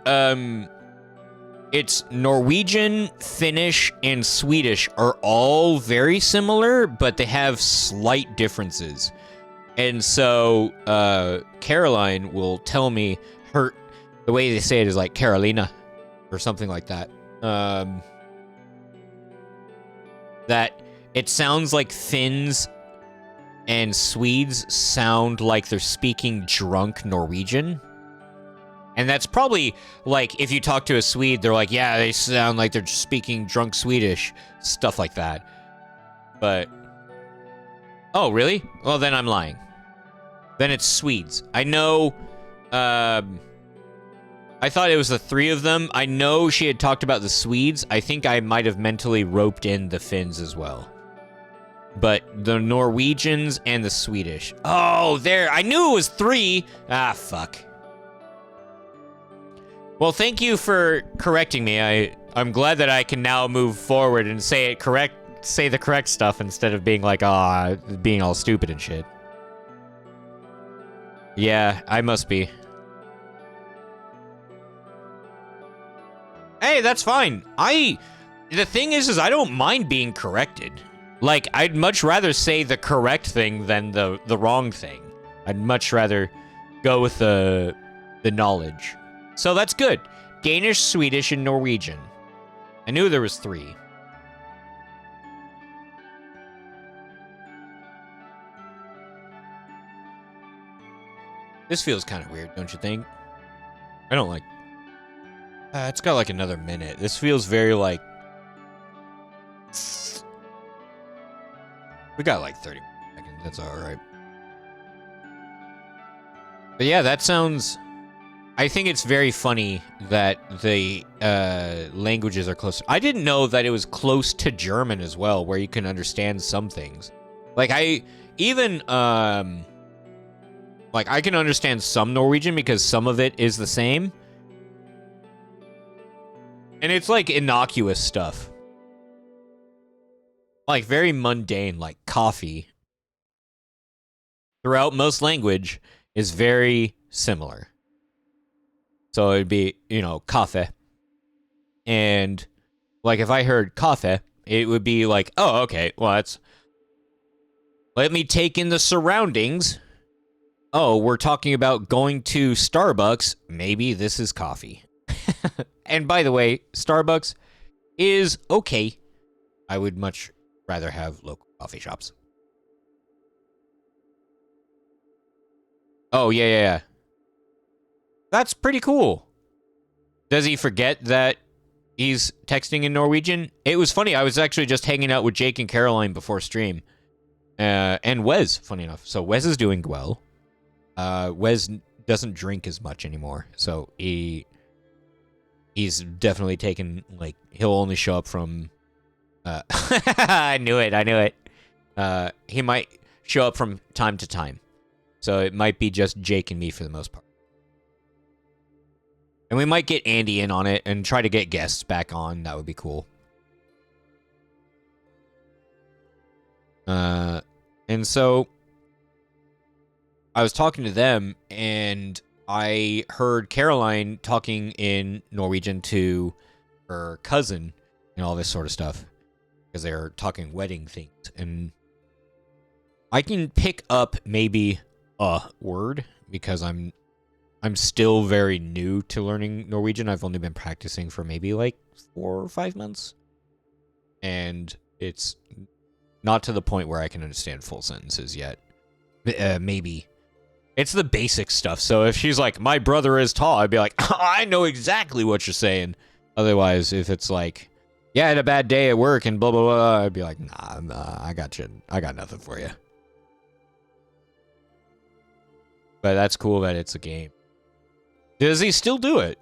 it's Norwegian, Finnish, and Swedish are all very similar, but they have slight differences. And so, Caroline will tell me the way they say it is like Carolina, or something like that. That it sounds like Finns and Swedes sound like they're speaking drunk Norwegian. And that's probably, like, if you talk to a Swede, they're like, yeah, they sound like they're speaking drunk Swedish. Stuff like that. But, oh, really? Well, then I'm lying. Then it's Swedes. I know, I thought it was the three of them. I know she had talked about the Swedes. I think I might have mentally roped in the Finns as well. But the Norwegians and the Swedish. Oh, there. I knew it was three. Ah, fuck. Well, thank you for correcting me. I'm glad that I can now move forward and say the correct stuff instead of being like, being all stupid and shit. Yeah, I must be. Hey, that's fine. The thing is I don't mind being corrected. Like, I'd much rather say the correct thing than the wrong thing. I'd much rather go with the knowledge. So that's good. Danish, Swedish, and Norwegian. I knew there was three. This feels kind of weird, don't you think? I don't like... it's got like another minute. This feels very like... We got like 30 seconds. That's alright. But yeah, that sounds... I think it's very funny that the languages are close. I didn't know that it was close to German as well, where you can understand some things. Like, I can understand some Norwegian because some of it is the same. And it's like innocuous stuff. Like very mundane, like coffee. Throughout most language is very similar. So it'd be, kaffe. And like if I heard kaffe, it would be like, oh, okay, well, that's... Let me take in the surroundings. Oh, we're talking about going to Starbucks. Maybe this is coffee. And by the way, Starbucks is okay. I would much rather have local coffee shops. Oh, yeah. That's pretty cool. Does he forget that he's texting in Norwegian? It was funny. I was actually just hanging out with Jake and Caroline before stream. And Wes, funny enough. So Wes is doing well. Wes doesn't drink as much anymore. So he's definitely taken, like, he'll only show up from... I knew it. He might show up from time to time. So it might be just Jake and me for the most part. And we might get Andy in on it and try to get guests back on. That would be cool. And so I was talking to them, and I heard Caroline talking in Norwegian to her cousin and all this sort of stuff, because they're talking wedding things. And I can pick up maybe a word, because I'm still very new to learning Norwegian. I've only been practicing for maybe like 4 or 5 months. And it's not to the point where I can understand full sentences yet. Maybe. It's the basic stuff. So if she's like, my brother is tall, I'd be like, I know exactly what you're saying. Otherwise, if it's like, yeah, I had a bad day at work and blah, blah, blah, I'd be like, nah, I got you. I got nothing for you. But that's cool that it's a game. Does he still do it?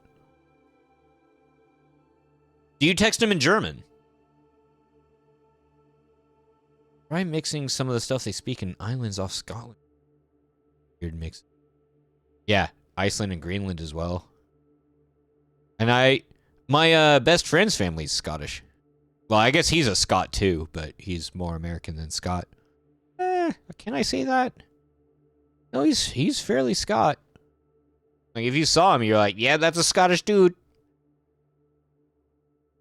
Do you text him in German? Try mixing some of the stuff they speak in islands off Scotland. Weird mix. Yeah, Iceland and Greenland as well. And my best friend's family's Scottish. Well, I guess he's a Scot too, but he's more American than Scot. Can I say that? No, he's fairly Scot. Like, if you saw him, you're like, yeah, that's a Scottish dude.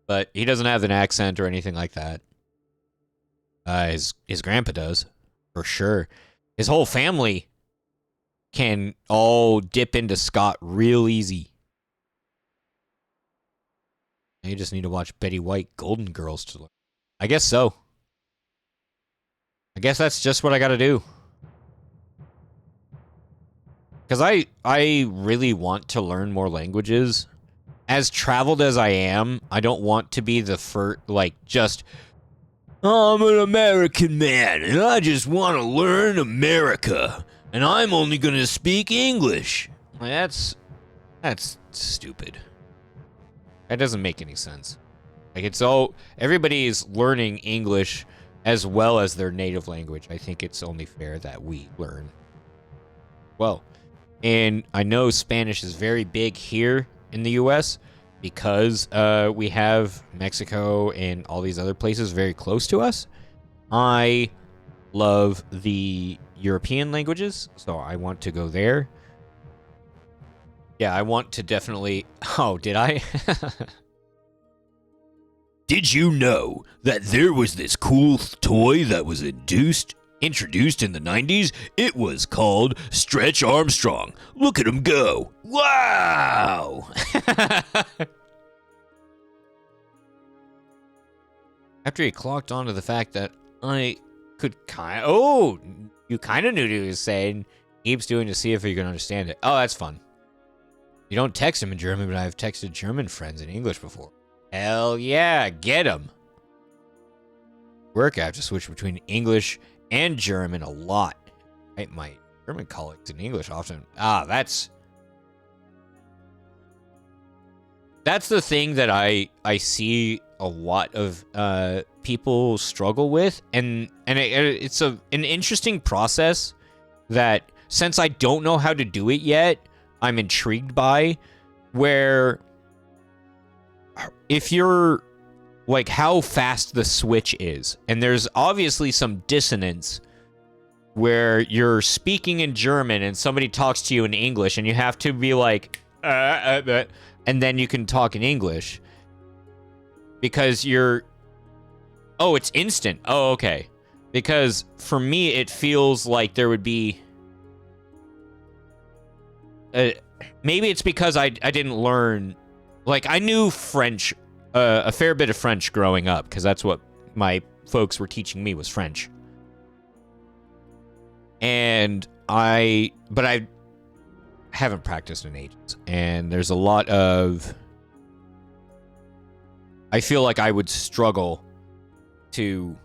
But he doesn't have an accent or anything like that. His grandpa does, for sure. His whole family can all dip into Scot real easy. You just need to watch Betty White Golden Girls to learn. I guess so. I guess that's just what I gotta do. Because I really want to learn more languages. As traveled as I am, I don't want to be the first, like, just, oh, I'm an American man, and I just want to learn America, and I'm only going to speak English. Like, that's stupid. That doesn't make any sense. Like, everybody's learning English as well as their native language. I think it's only fair that we learn well. And I know Spanish is very big here in the U.S. because we have Mexico and all these other places very close to us. I love the European languages, so I want to go there. Yeah, I want to definitely... Oh, did I? Did you know that there was this cool toy that was introduced in the 90s? It was called Stretch Armstrong. Look at him go. Wow! After he clocked on to the fact that I could kind of... Oh, you kind of knew what he was saying. Keeps doing to see if you can understand it. Oh, that's fun. You don't text him in German, but I've texted German friends in English before. Hell yeah, get him. Work, I have to switch between English and German a lot. My German colleagues in English often... that's the thing that I see a lot of people struggle with, and it's an interesting process that, since I don't know how to do it yet, I'm intrigued by, where if you're like how fast the switch is, and there's obviously some dissonance where you're speaking in German and somebody talks to you in English and you have to be like, and then you can talk in English because it's instant. Oh, okay. Because for me, it feels like there would be, maybe it's because I didn't learn, like, I knew French, a fair bit of French growing up, because that's what my folks were teaching me, was French. But I haven't practiced in ages, and there's a lot of, I feel like I would struggle it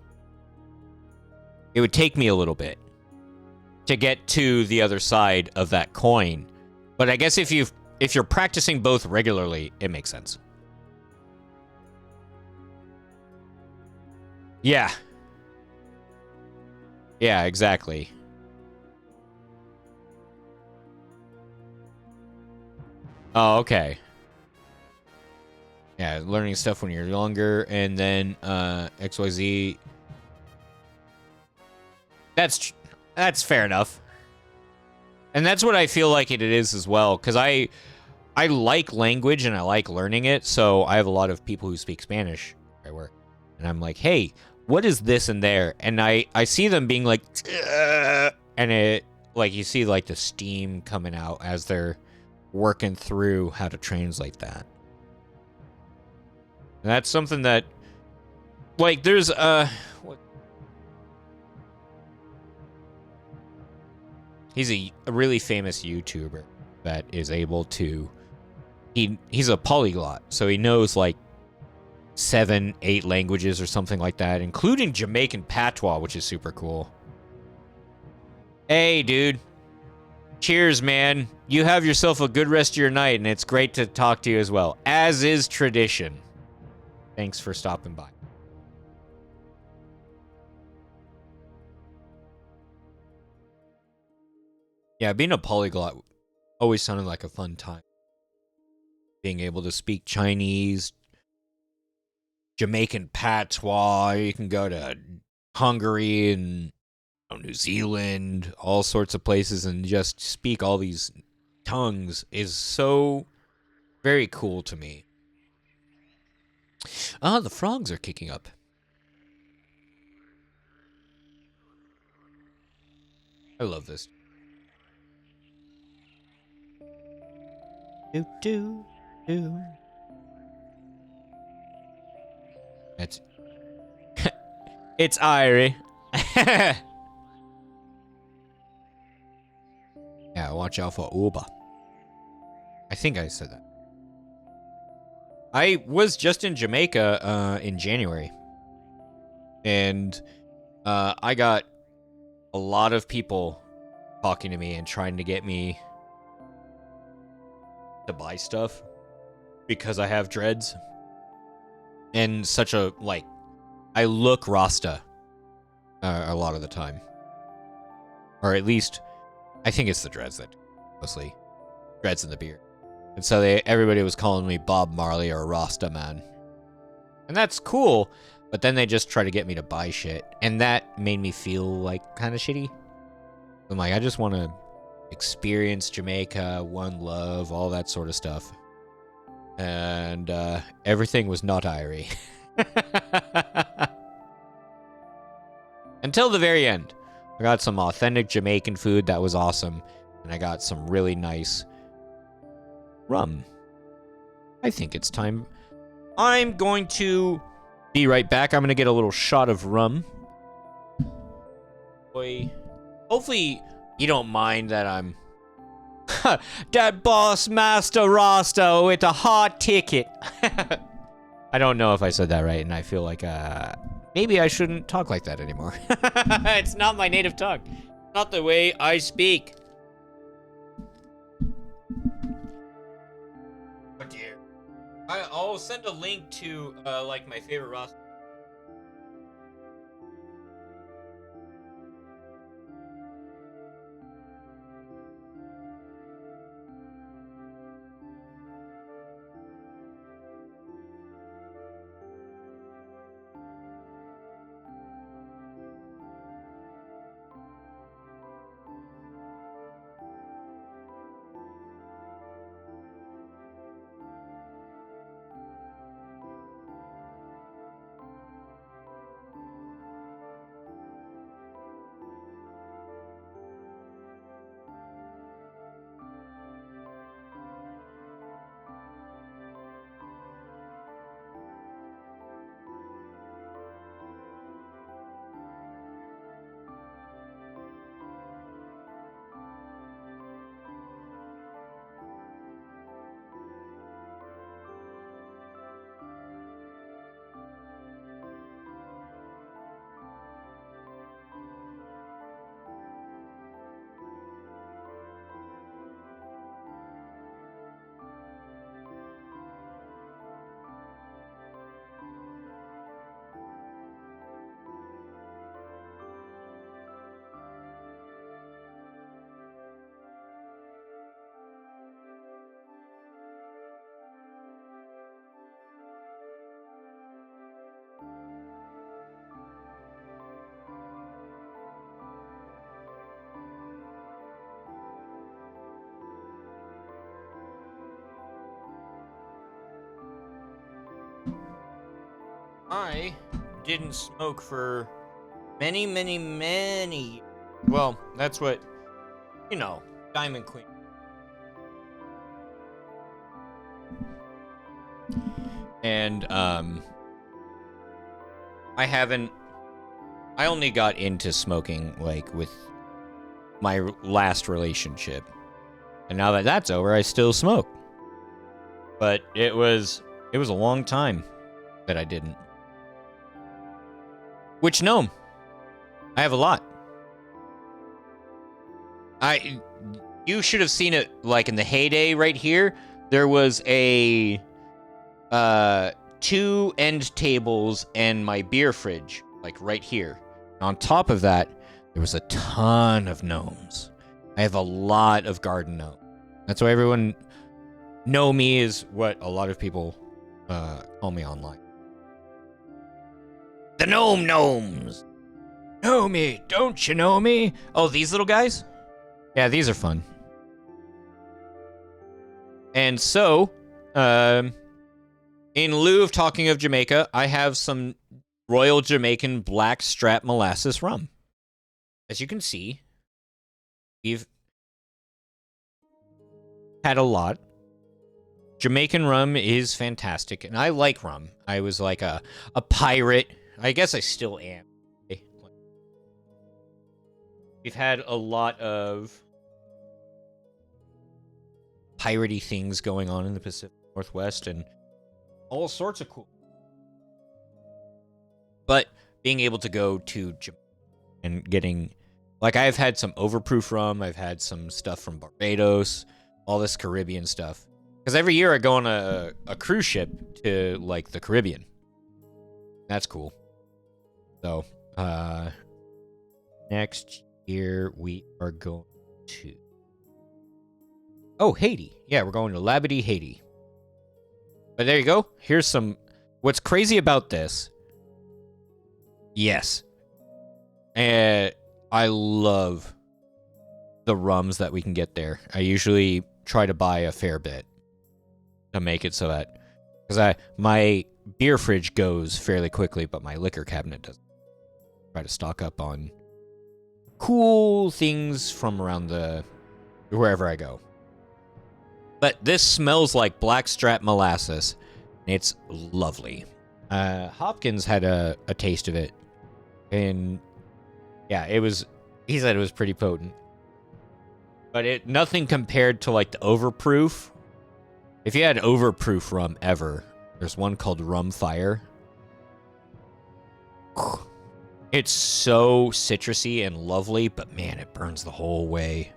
would take me a little bit to get to the other side of that coin. But I guess if you're practicing both regularly, it makes sense. Yeah. Yeah, exactly. Oh, okay. Yeah, learning stuff when you're younger, and then XYZ. That's fair enough, and that's what I feel like it is as well. Because I like language and I like learning it, so I have a lot of people who speak Spanish where I work, and I'm like, hey, what is this and there? And I see them being like, and it like you see like the steam coming out as they're working through how to translate that. And that's something that like there's he's a really famous YouTuber that is able to he's a polyglot, so he knows like 7, 8 languages or something like that, including Jamaican patois, which is super cool. Hey, dude. Cheers, man. You have yourself a good rest of your night, and it's great to talk to you as well, as is tradition. Thanks for stopping by. Yeah, being a polyglot always sounded like a fun time. Being able to speak Chinese, Jamaican patois, you can go to Hungary and New Zealand, all sorts of places, and just speak all these tongues is so very cool to me. Ah, the frogs are kicking up. I love this. Do do do. It's it's Irie. Yeah, watch out for Uber. I think I said that. I was just in Jamaica in January, and I got a lot of people talking to me and trying to get me to buy stuff because I have dreads and such a like I look Rasta a lot of the time, or at least I think it's the dreads that mostly dreads in the beard, and so everybody was calling me Bob Marley or Rasta man, and that's cool. But then they just try to get me to buy shit, and that made me feel like kind of shitty. I'm like, I just want to experience Jamaica, one love, all that sort of stuff. And everything was not Irie. Until the very end. I got some authentic Jamaican food that was awesome. And I got some really nice rum. I think it's time. I'm going to be right back. I'm going to get a little shot of rum. Boy. Hopefully you don't mind that I'm that boss master Rasta with a hot ticket. I don't know if I said that right, and I feel like maybe I shouldn't talk like that anymore. It's not my native tongue. Not the way I speak. Oh dear. I'll send a link to like my favorite Rasta. I didn't smoke for many. Well, that's what, Diamond Queen. And, I only got into smoking, like, with my last relationship. And now that that's over, I still smoke. But it was a long time that I didn't. Which gnome? I have a lot. You should have seen it, like, in the heyday right here. There was a 2 end tables and my beer fridge, like right here. On top of that, there was a ton of gnomes. I have a lot of garden gnomes. That's why everyone know me, is what a lot of people call me online. The gnomes. Know me, don't you know me? Oh, these little guys? Yeah, these are fun. And so, in lieu of talking of Jamaica, I have some Royal Jamaican Black Strap Molasses rum. As you can see, we've had a lot. Jamaican rum is fantastic, and I like rum. I was like a pirate. I guess I still am. We've had a lot of piratey things going on in the Pacific Northwest, and all sorts of cool. But being able to go to Jamaica and getting, like, I've had some overproof rum, I've had some stuff from Barbados, all this Caribbean stuff. Because every year I go on a cruise ship to, like, the Caribbean. That's cool. So, next year we are going to... Oh, Haiti. Yeah, we're going to Labadee, Haiti. But there you go. Here's some... What's crazy about this... Yes. I love the rums that we can get there. I usually try to buy a fair bit to make it so that... Because my beer fridge goes fairly quickly, but my liquor cabinet doesn't. Try to stock up on cool things from around wherever I go. But this smells like blackstrap molasses. It's lovely. Hopkins had a taste of it. And yeah, he said it was pretty potent. But nothing compared to, like, the overproof. If you had overproof rum ever, there's one called Rum Fire. It's so citrusy and lovely, but man, it burns the whole way.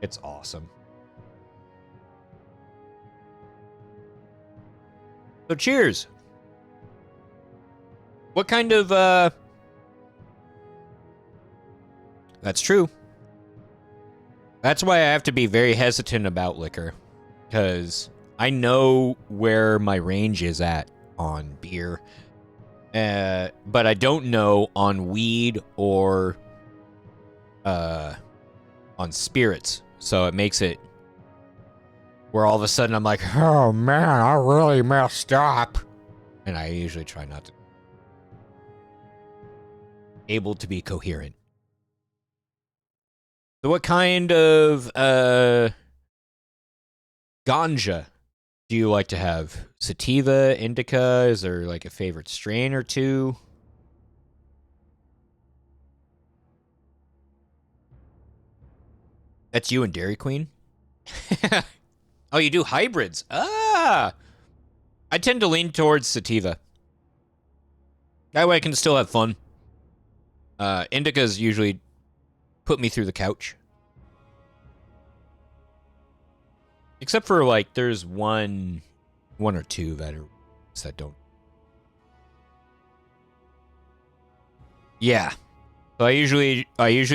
It's awesome. So cheers. What kind of, That's true. That's why I have to be very hesitant about liquor. Because I know where my range is at on beer. But I don't know on weed or on spirits. So it makes it where all of a sudden I'm like, oh man, I really messed up. And I usually try not to. Able to be coherent. So what kind of ganja do you like to have? Sativa, indica? Is there like a favorite strain or two? That's you and Dairy Queen? Oh, you do hybrids. Ah! I tend to lean towards sativa. That way I can still have fun. Indicas usually put me through the couch. Except for, like, there's one or two that don't. Yeah. So I usually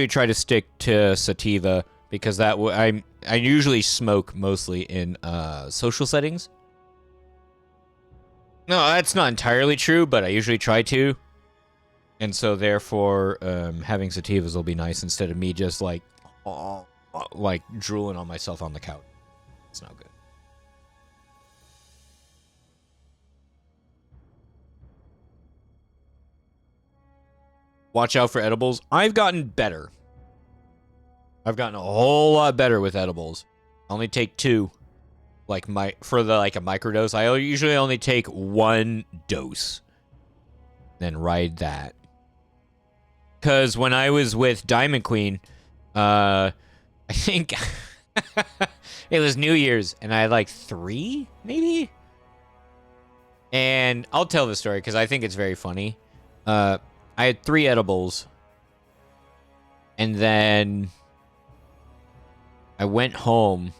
try to stick to sativa because I usually smoke mostly in social settings. No, that's not entirely true, but I usually try to. And so therefore, having sativas will be nice instead of me just like drooling on myself on the couch. It's not good. watch out for edibles. I've gotten better. I've gotten a whole lot better with edibles. I only take 2. Like for a microdose, I usually only take 1 dose. Then ride that. Cause when I was with Diamond Queen, I think it was New Year's, and I had like 3, maybe. And I'll tell the story because I think it's very funny. I had 3 edibles, and then I went home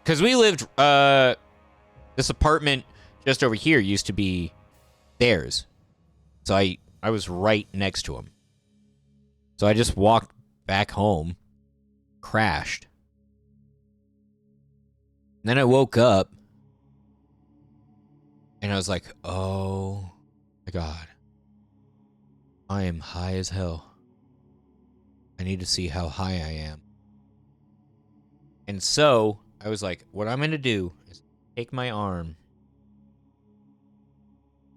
because we lived. This apartment just over here used to be theirs, so I was right next to him. So I just walked back home, crashed, and then I woke up, and I was like, "Oh my God, I am high as hell. I need to see how high I am." And so I was like, what I'm going to do is take my arm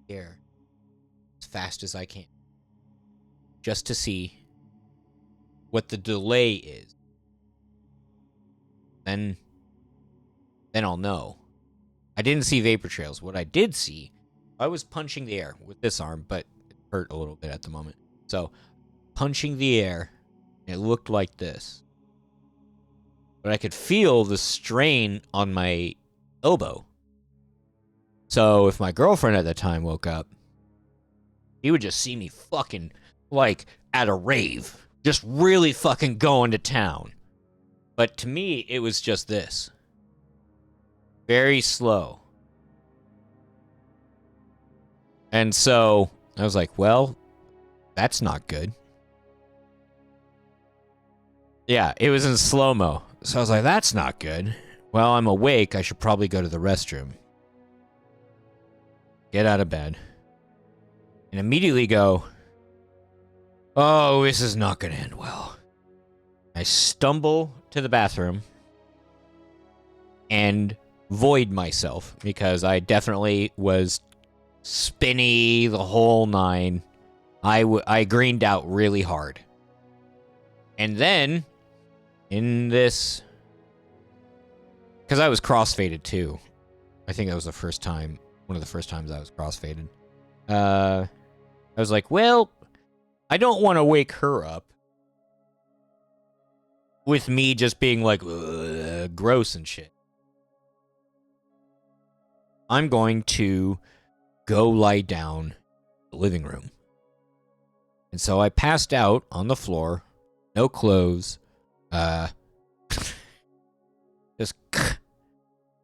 here as fast as I can just to see what the delay is. Then I'll know. I didn't see vapor trails. What I did see, I was punching the air with this arm, but it hurt a little bit at the moment. So punching the air, and it looked like this. But I could feel the strain on my elbow. So if my girlfriend at the time woke up, he would just see me fucking like at a rave, just really fucking going to town. But to me, it was just this. Very slow. And so I was like, well, that's not good. Yeah, it was in slow-mo. So I was like, that's not good. Well, I'm awake. I should probably go to the restroom. Get out of bed. And immediately go, oh, this is not going to end well. I stumble to the bathroom and void myself because I definitely was spinny the whole 9. I greened out really hard. And then in this, because I was crossfaded too. I think that was the first time, one of the first times I was crossfaded. I was like, well, I don't want to wake her up with me just being like, gross and shit. I'm going to go lie down in the living room. And so I passed out on the floor, no clothes, just,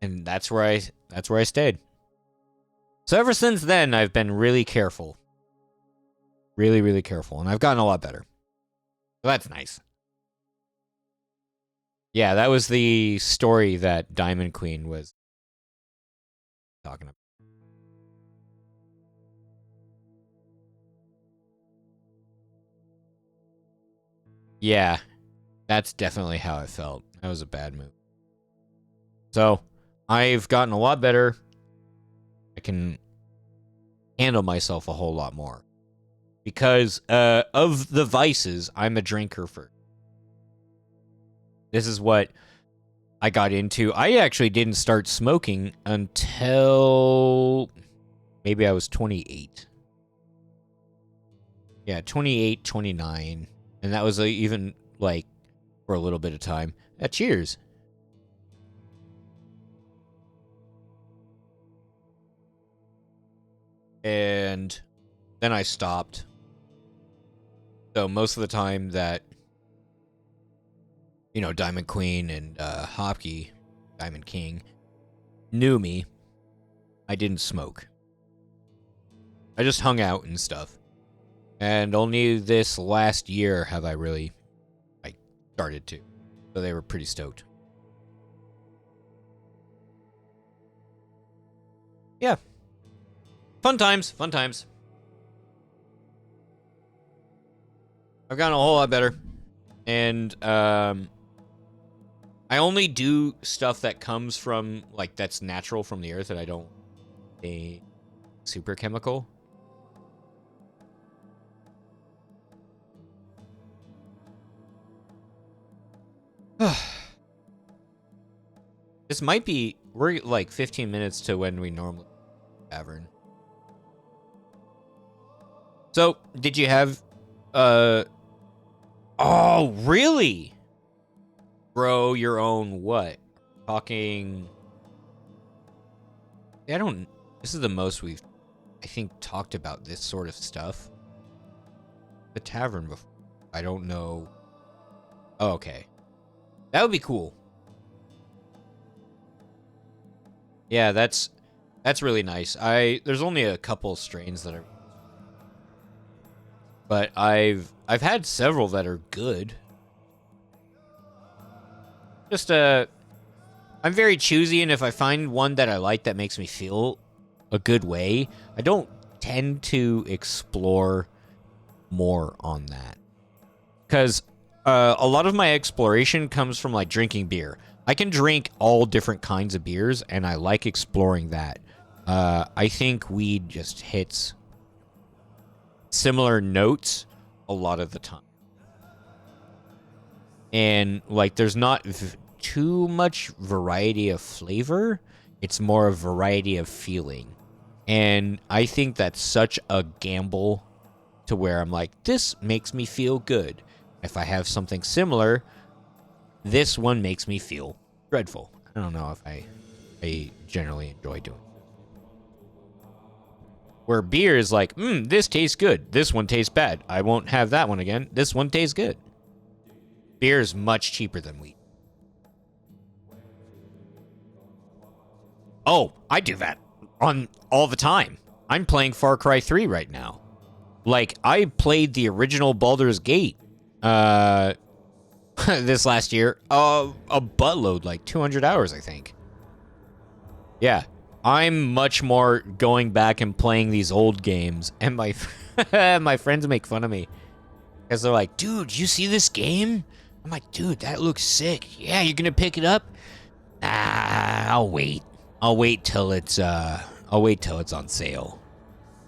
and that's where I stayed. So ever since then, I've been really careful. Really, really careful. And I've gotten a lot better. So that's nice. Yeah, that was the story that Diamond Queen was talking about. Yeah, that's definitely how I felt. That was a bad move. So, I've gotten a lot better. I can handle myself a whole lot more. Because of the vices, I'm a drinker first. This is what I got into. I actually didn't start smoking until maybe I was 28. Yeah, 28, 29. And that was even like for a little bit of time. Cheers. And then I stopped. So most of the time that, you know, Diamond Queen and Hopkey, Diamond King, knew me, I didn't smoke. I just hung out and stuff. And only this last year have I really, like, started to. So they were pretty stoked. Yeah. Fun times, fun times. I've gotten a whole lot better. And, I only do stuff that comes from, like, that's natural from the earth that I don't a super chemical. This might be, we're like 15 minutes to when we normally tavern. So, did you have, oh, really? Grow your own what? Talking, I don't, this is the most we've, I think, talked about this sort of stuff. The tavern before. I don't know. Oh, okay. That would be cool. Yeah, that's really nice. There's only a couple strains that are, but I've had several that are good. Just I'm very choosy, and if I find one that I like that makes me feel a good way, I don't tend to explore more on that. Because a lot of my exploration comes from like drinking beer. I can drink all different kinds of beers, and I like exploring that. I think weed just hits similar notes a lot of the time. And like there's not too much variety of flavor. It's more a variety of feeling. And I think that's such a gamble to where I'm like, this makes me feel good. If I have something similar, this one makes me feel dreadful. I don't know if I generally enjoy doing it. Where beer is like, this tastes good. This one tastes bad. I won't have that one again. This one tastes good. Beer is much cheaper than wheat. Oh, I do that on all the time. I'm playing Far Cry 3 right now. Like, I played the original Baldur's Gate this last year. A buttload, like 200 hours, I think. Yeah. I'm much more going back and playing these old games, and my my friends make fun of me. Because they're like, dude, you see this game? I'm like, dude, that looks sick. Yeah, you're gonna pick it up? Nah, I'll wait. I'll wait till it's on sale.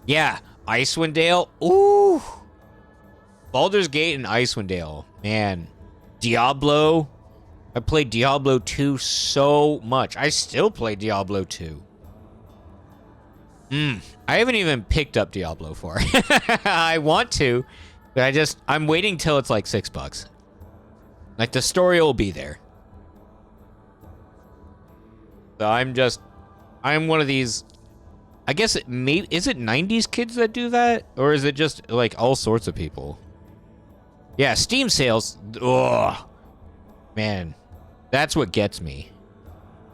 Yeah, Icewind Dale. Ooh. Baldur's Gate and Icewind Dale. Man. Diablo. I played Diablo 2 so much. I still play Diablo 2. I haven't even picked up Diablo 4. I want to, but I'm waiting till it's like $6. Like, the story will be there. So I'm one of these, I guess is it 90s kids that do that? Or is it just like all sorts of people? Yeah, Steam sales. Ugh. Man, that's what gets me.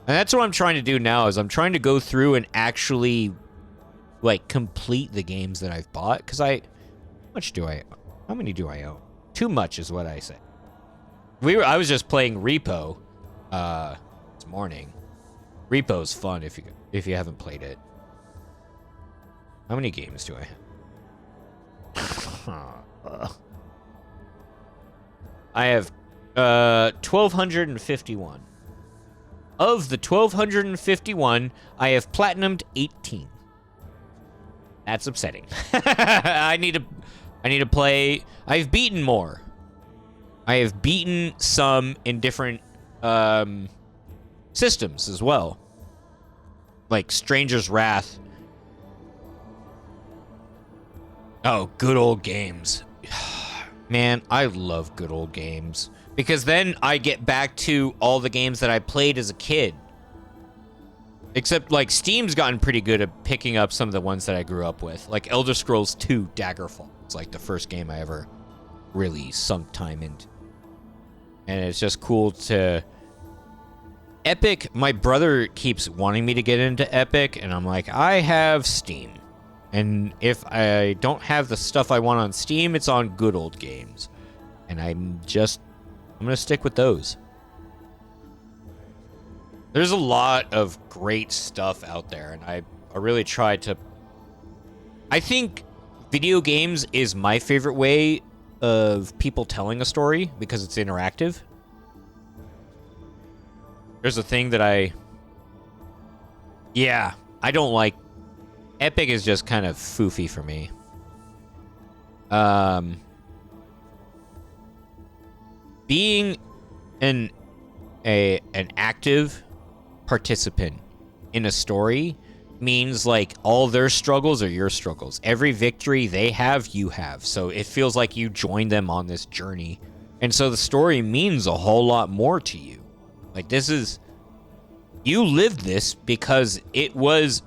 And that's what I'm trying to do now, is I'm trying to go through and actually like complete the games that I've bought. Because how many do I own? Too much is what I say. I was just playing Repo this morning. Repo's fun if you haven't played it. How many games do I have? I have 1,251. Of the 1,251, I have platinumed 18. That's upsetting. I need to play. I've beaten more. I have beaten some in different systems as well. Like Stranger's Wrath. Oh, good old games. Man, I love good old games. Because then I get back to all the games that I played as a kid. Except, like, Steam's gotten pretty good at picking up some of the ones that I grew up with. Like Elder Scrolls 2 Daggerfall. It's like the first game I ever really sunk time into. And it's just cool to... Epic, my brother keeps wanting me to get into Epic, and I'm like, I have Steam. And if I don't have the stuff I want on Steam, it's on good old games. And I'm going to stick with those. There's a lot of great stuff out there, and I really try to... I think video games is my favorite way of people telling a story, because it's interactive. There's a thing that Yeah, I don't like... Epic is just kind of foofy for me. Being an active participant in a story means like all their struggles are your struggles. Every victory they have, you have. So it feels like you joined them on this journey. And so the story means a whole lot more to you. Like you lived this because it was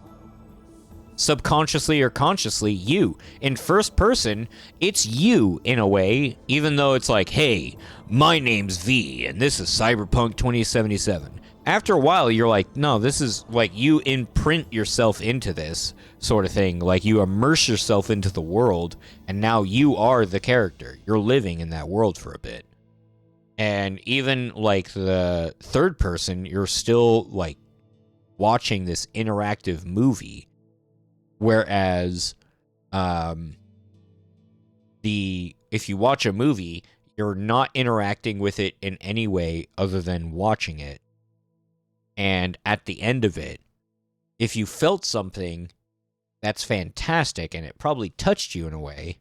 subconsciously or consciously you. In first person, it's you in a way, even though it's like, hey, my name's V and this is Cyberpunk 2077. After a while, you're like, no, this is like you imprint yourself into this sort of thing. Like you immerse yourself into the world and now you are the character. You're living in that world for a bit. And even like the third person, you're still like watching this interactive movie. Whereas if you watch a movie, you're not interacting with it in any way other than watching it. And at the end of it, if you felt something, that's fantastic, and it probably touched you in a way.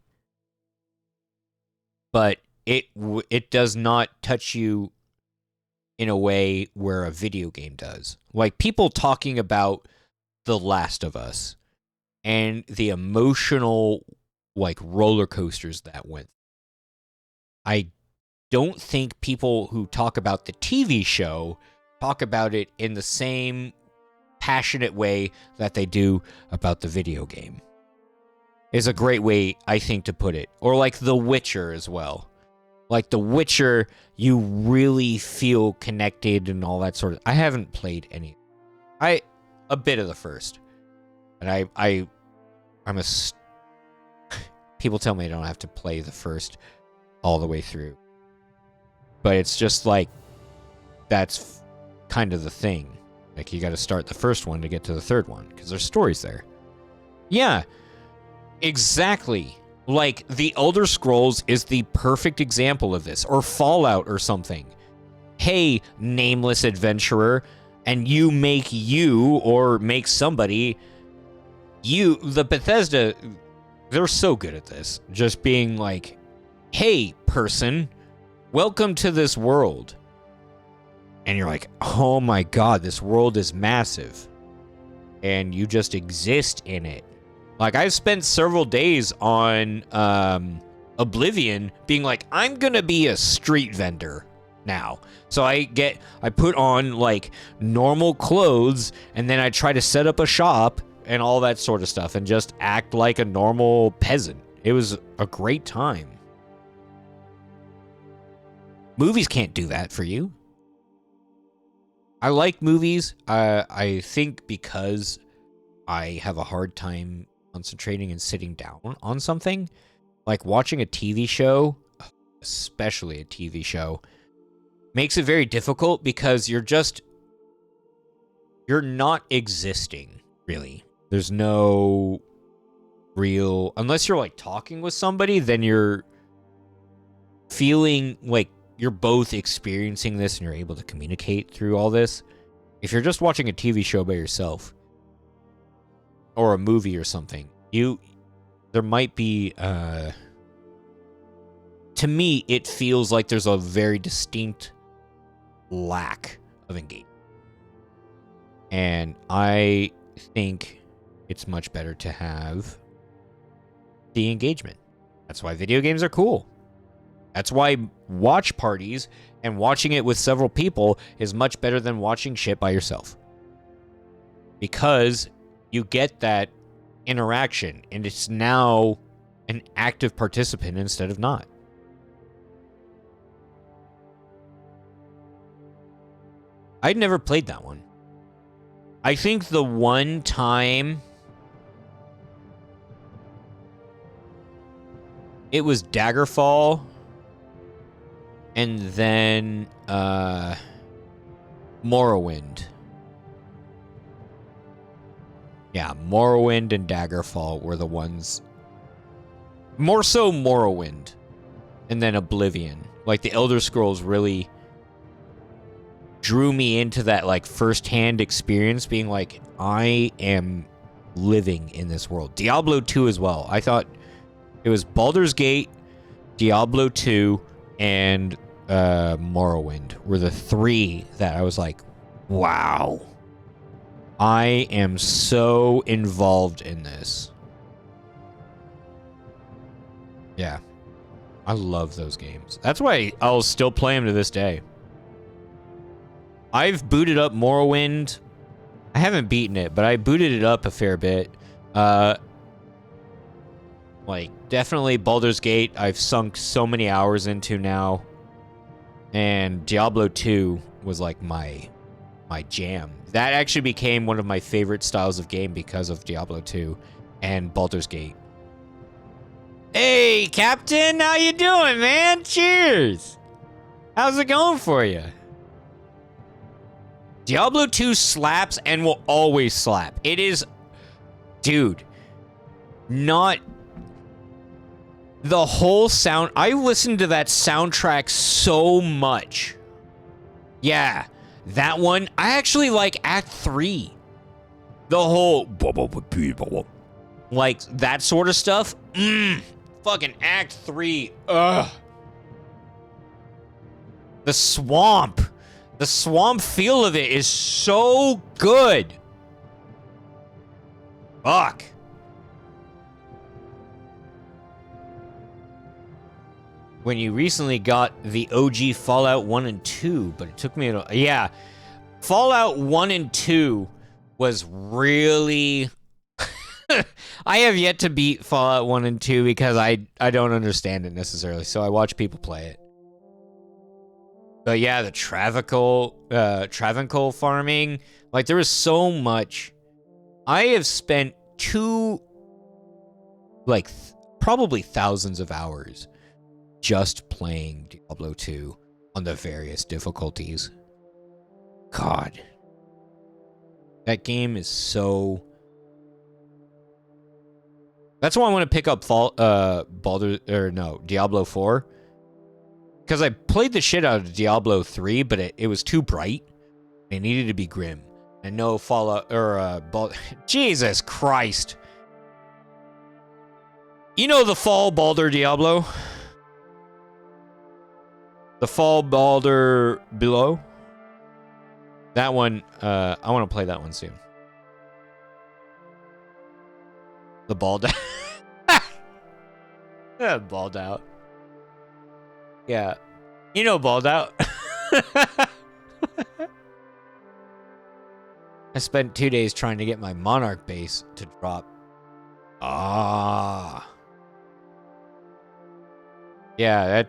But it does not touch you in a way where a video game does. Like people talking about The Last of Us and the emotional like roller coasters that went. I don't think people who talk about the TV show talk about it in the same passionate way that they do about the video game. Is a great way, I think, to put it. Or like The Witcher as well. Like The Witcher, you really feel connected and all that sort of. I haven't played any. A bit of the first, and I'm people tell me I don't have to play the first all the way through, but it's just like that's kind of the thing. Like you got to start the first one to get to the third one because there's stories there. Yeah, exactly. Like the Elder Scrolls is the perfect example of this, or Fallout or something. Hey, nameless adventurer, and you or make somebody the Bethesda, they're so good at this. Just being like, hey, person, welcome to this world. And you're like, oh my god, this world is massive. And you just exist in it. Like, I've spent several days on Oblivion being like, I'm gonna be a street vendor now. So I put on, like, normal clothes, and then I try to set up a shop and all that sort of stuff, and just act like a normal peasant. It was a great time. Movies can't do that for you. I like movies. I think because I have a hard time concentrating and sitting down on something, like watching a TV show, especially a TV show, makes it very difficult because you're not existing, really. There's no real, unless you're like talking with somebody, then you're feeling like you're both experiencing this and you're able to communicate through all this. If you're just watching a TV show by yourself or a movie or something, there might be, to me, it feels like there's a very distinct lack of engagement. And I think it's much better to have the engagement. That's why video games are cool. That's why watch parties and watching it with several people is much better than watching shit by yourself. Because you get that interaction, and it's now an active participant instead of not. I'd never played that one. I think the one time it was Daggerfall, and then Morrowind. Yeah, Morrowind and Daggerfall were the ones. More so Morrowind, and then Oblivion. Like the Elder Scrolls really drew me into that like first-hand experience, being like, I am living in this world. Diablo 2 as well. I thought it was Baldur's Gate, Diablo 2, and Morrowind were the three that I was like, wow, I am so involved in this. Yeah. I love those games. That's why I'll still play them to this day. I've booted up Morrowind. I haven't beaten it, but I booted it up a fair bit. Like, definitely Baldur's Gate, I've sunk so many hours into now. And Diablo 2 was like my jam. That actually became one of my favorite styles of game because of Diablo 2 and Baldur's Gate. Hey, Captain, how you doing, man? Cheers! How's it going for you? Diablo 2 slaps and will always slap. It is... Dude. Not... The whole sound... I listened to that soundtrack so much. Yeah. That one... I actually like Act 3. The whole... Like, that sort of stuff. Fucking Act 3. Ugh. The swamp. The swamp feel of it is so good. Fuck. When you recently got the OG Fallout 1 and 2, but it took me a... Yeah. Fallout 1 and 2 was really... I have yet to beat Fallout 1 and 2 because I don't understand it necessarily, so I watch people play it. But yeah, the Travancore farming, like there was so much. I have spent probably thousands of hours just playing Diablo 2 on the various difficulties. God. That game is so... That's why I want to pick up Diablo 4. Because I played the shit out of Diablo 3, but it was too bright. It needed to be grim. And no Fallout, Jesus Christ. You know the Fall Baldur Diablo? The Fall Baldur Below? That one, I want to play that one soon. The bald bald out. Yeah. You know bald out. I spent 2 days trying to get my Monarch base to drop. Ah. Yeah,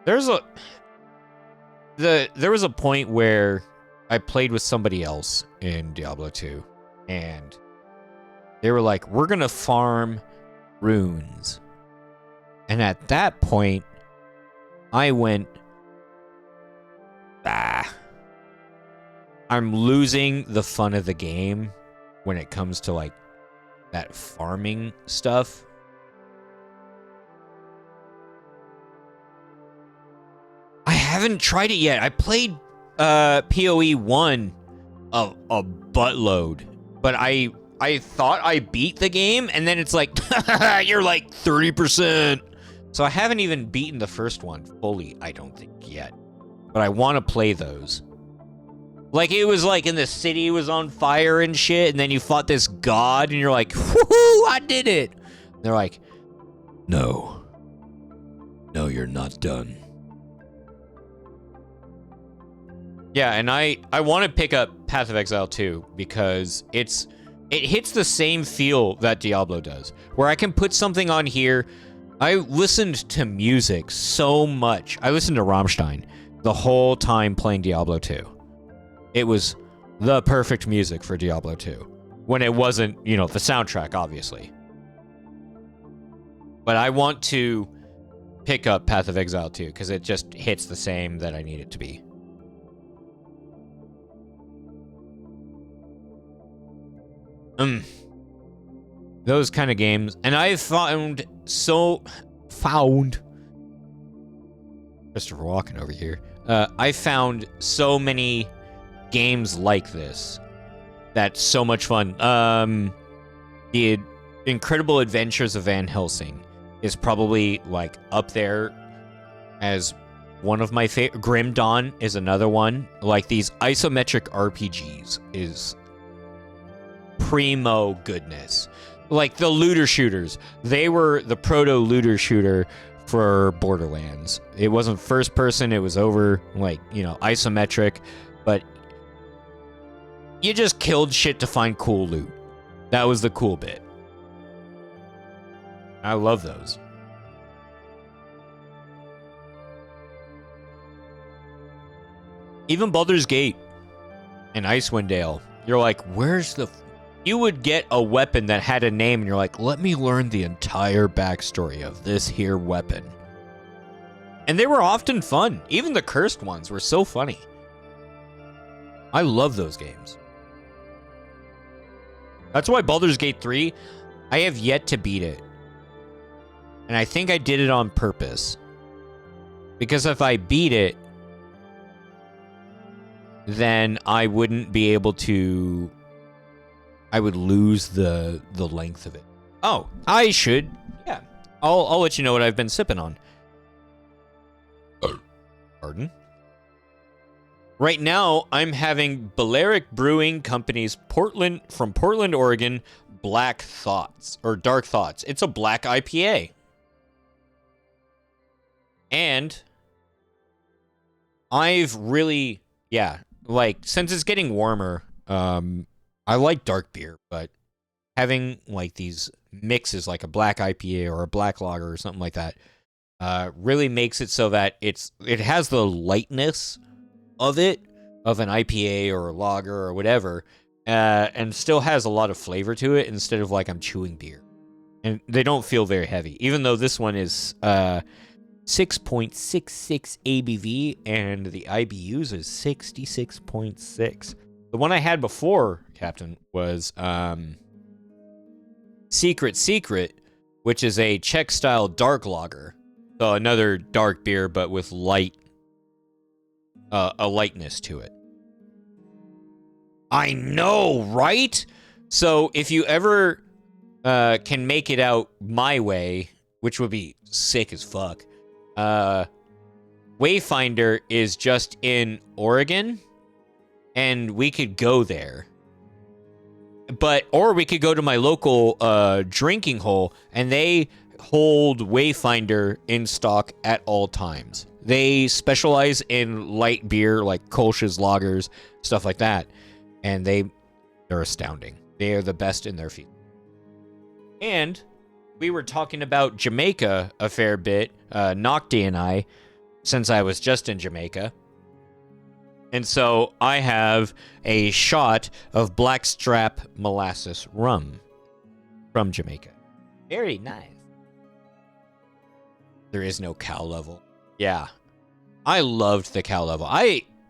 there was a point where I played with somebody else in Diablo 2 and they were like, we're going to farm runes. And at that point, I went, I'm losing the fun of the game when it comes to, like, that farming stuff. I haven't tried it yet. I played PoE 1 a buttload, but I thought I beat the game, and then it's like, you're like 30%. So I haven't even beaten the first one fully, I don't think, yet. But I want to play those. Like, it was like in the city was on fire and shit, and then you fought this god, and you're like, woohoo, I did it! And they're like, no. No, you're not done. Yeah, and I want to pick up Path of Exile 2, because it hits the same feel that Diablo does, where I can put something on here. I listened to music so much. I listened to Rammstein the whole time playing Diablo 2. It was the perfect music for Diablo 2. When it wasn't, the soundtrack, obviously. But I want to pick up Path of Exile 2, because it just hits the same that I need it to be. Those kind of games. And I've found Christopher Walken over here. I found so many games like this that's so much fun. The Incredible Adventures of Van Helsing is probably like up there as one of my favorite. Grim Dawn is another one. Like these isometric RPGs is primo goodness. Like the looter shooters. They were the proto looter shooter for Borderlands. It wasn't first person, it was over, like, you know, isometric, but you just killed shit to find cool loot. That was the cool bit. I love those. Even Baldur's Gate and Icewind Dale, you're like, where's the... You would get a weapon that had a name, and you're like, let me learn the entire backstory of this here weapon. And they were often fun. Even the cursed ones were so funny. I love those games. That's why Baldur's Gate 3, I have yet to beat it. And I think I did it on purpose. Because if I beat it, then I wouldn't be able to... I would lose the length of it. Oh, I should. Yeah. I'll let you know what I've been sipping on. Pardon? Right now, I'm having Balearic Brewing Company's from Portland, Oregon, Black Thoughts, or Dark Thoughts. It's a black IPA. And I've really, like, since it's getting warmer, I like dark beer, but having, like, these mixes, like a black IPA or a black lager or something like that, really makes it so that it has the lightness of it, of an IPA or a lager or whatever, and still has a lot of flavor to it instead of like I'm chewing beer. And they don't feel very heavy, even though this one is 6.66 ABV and the IBUs is 66.6. The one I had before, Captain, was Secret, which is a Czech-style dark lager. So another dark beer, but with a lightness to it. I know, right? So if you ever can make it out my way, which would be sick as fuck, Wayfinder is just in Oregon, and we could go there. Or we could go to my local drinking hole, and they hold Wayfinder in stock at all times. They specialize in light beer like Kolsch's lagers, stuff like that, and they're astounding. They are the best in their field. And we were talking about Jamaica a fair bit, Nocti and I, since I was just in Jamaica. And so I have a shot of Blackstrap molasses rum from Jamaica. Very nice. There is no cow level. Yeah. I loved the cow level.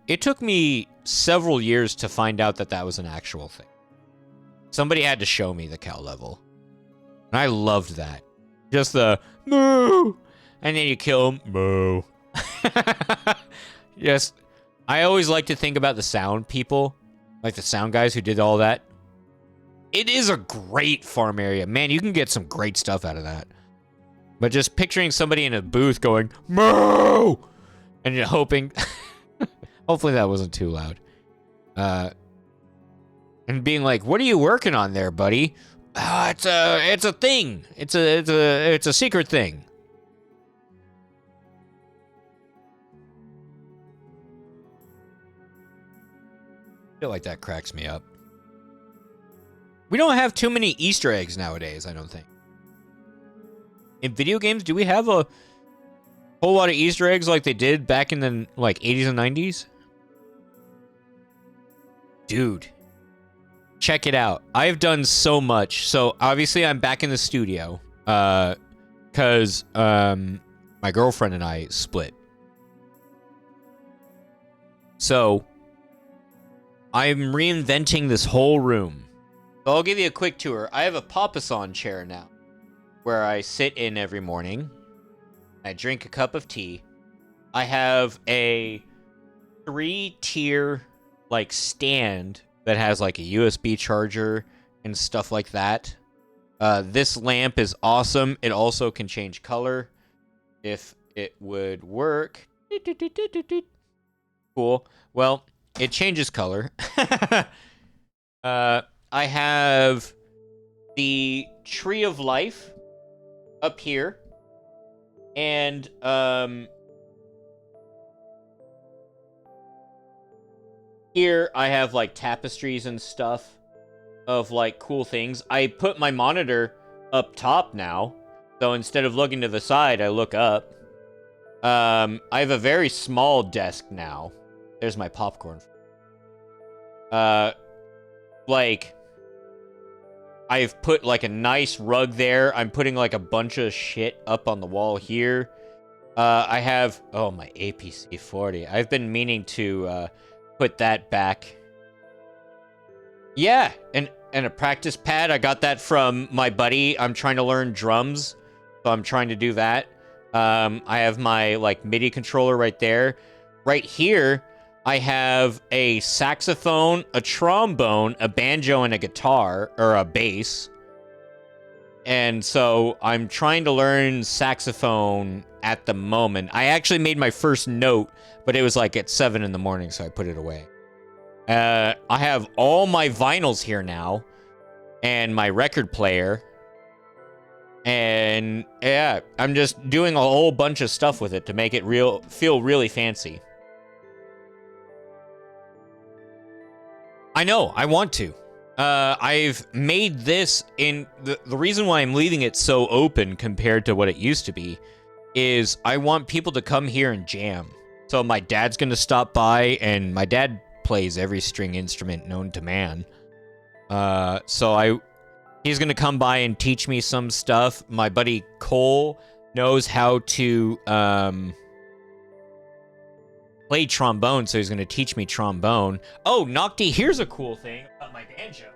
It took me several years to find out that was an actual thing. Somebody had to show me the cow level. And I loved that. Just the moo! And then you kill him. Moo. Yes. I always like to think about the sound people. Like the sound guys who did all that. It is a great farm area. Man, you can get some great stuff out of that. But just picturing somebody in a booth going, moo! And you're hoping... Hopefully that wasn't too loud. And being like, what are you working on there, buddy? It's a thing. It's a secret thing. I feel like that cracks me up. We don't have too many Easter eggs nowadays, I don't think. In video games, do we have a whole lot of Easter eggs like they did back in the, like, 80s and 90s? Dude. Check it out. I've done so much. So, obviously, I'm back in the studio. Because, my girlfriend and I split. So, I'm reinventing this whole room. So I'll give you a quick tour. I have a Papasan chair now, where I sit in every morning. I drink a cup of tea. I have a 3-tier, like, stand that has, like, a USB charger and stuff like that. This lamp is awesome. It also can change color if it would work. Cool. Well, it changes color. I have the Tree of Life up here. And, here I have, like, tapestries and stuff of, like, cool things. I put my monitor up top now. So instead of looking to the side, I look up. I have a very small desk now. There's my popcorn. Like, I've put, like, a nice rug there. I'm putting, like, a bunch of shit up on the wall here. I have... Oh, my APC 40. I've been meaning to, put that back. Yeah, and a practice pad. I got that from my buddy. I'm trying to learn drums, so I'm trying to do that. I have my, like, MIDI controller right there. Right here, I have a saxophone, a trombone, a banjo, and a guitar, or a bass. And so I'm trying to learn saxophone at the moment. I actually made my first note, but it was like at 7 in the morning, so I put it away. I have all my vinyls here now, and my record player. And yeah, I'm just doing a whole bunch of stuff with it to make it feel really fancy. I know, I want to. I've made this in... The reason why I'm leaving it so open compared to what it used to be is I want people to come here and jam. So my dad's gonna stop by, and my dad plays every string instrument known to man. He's gonna come by and teach me some stuff. My buddy Cole knows how to play trombone, so he's gonna teach me trombone. Oh, Nocti, here's a cool thing about my banjo.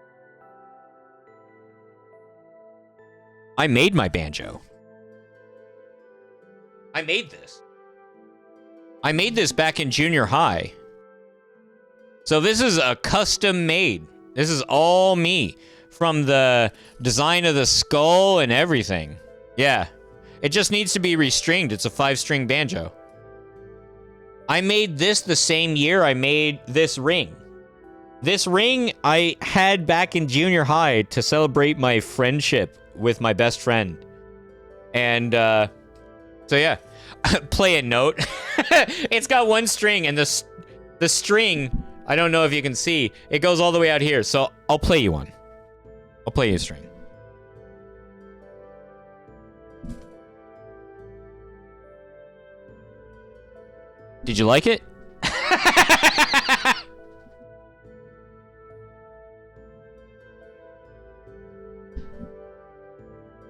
I made my banjo. I made this. I made this back in junior high. So this is a custom made. This is all me. From the design of the skull and everything. Yeah. It just needs to be restringed. It's a 5-string banjo. I made this the same year I made this ring. This ring I had back in junior high to celebrate my friendship with my best friend. And, so yeah. Play a note. It's got one string, and the string, I don't know if you can see, it goes all the way out here, so I'll play you one. I'll play you a string. Did you like it?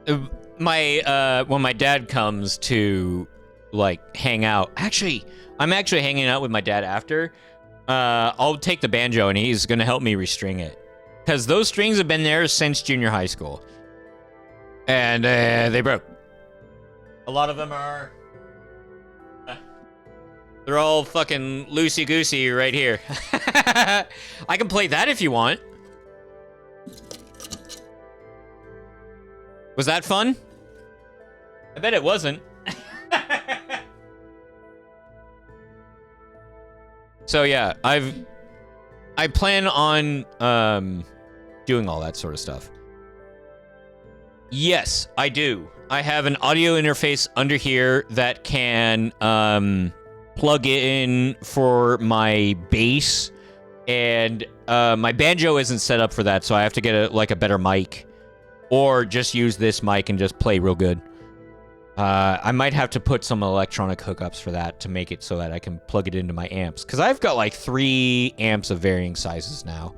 When my dad comes to, like, hang out... Actually, I'm actually hanging out with my dad after. I'll take the banjo, and he's gonna help me restring it. Because those strings have been there since junior high school. And, they broke. A lot of them are... they're all fucking loosey-goosey right here. I can play that if you want. Was that fun? I bet it wasn't. So yeah, I plan on doing all that sort of stuff. Yes, I do. I have an audio interface under here that can plug in for my bass, and my banjo isn't set up for that, so I have to get a better mic, or just use this mic and just play real good. I might have to put some electronic hookups for that to make it so that I can plug it into my amps, because I've got like 3 amps of varying sizes now.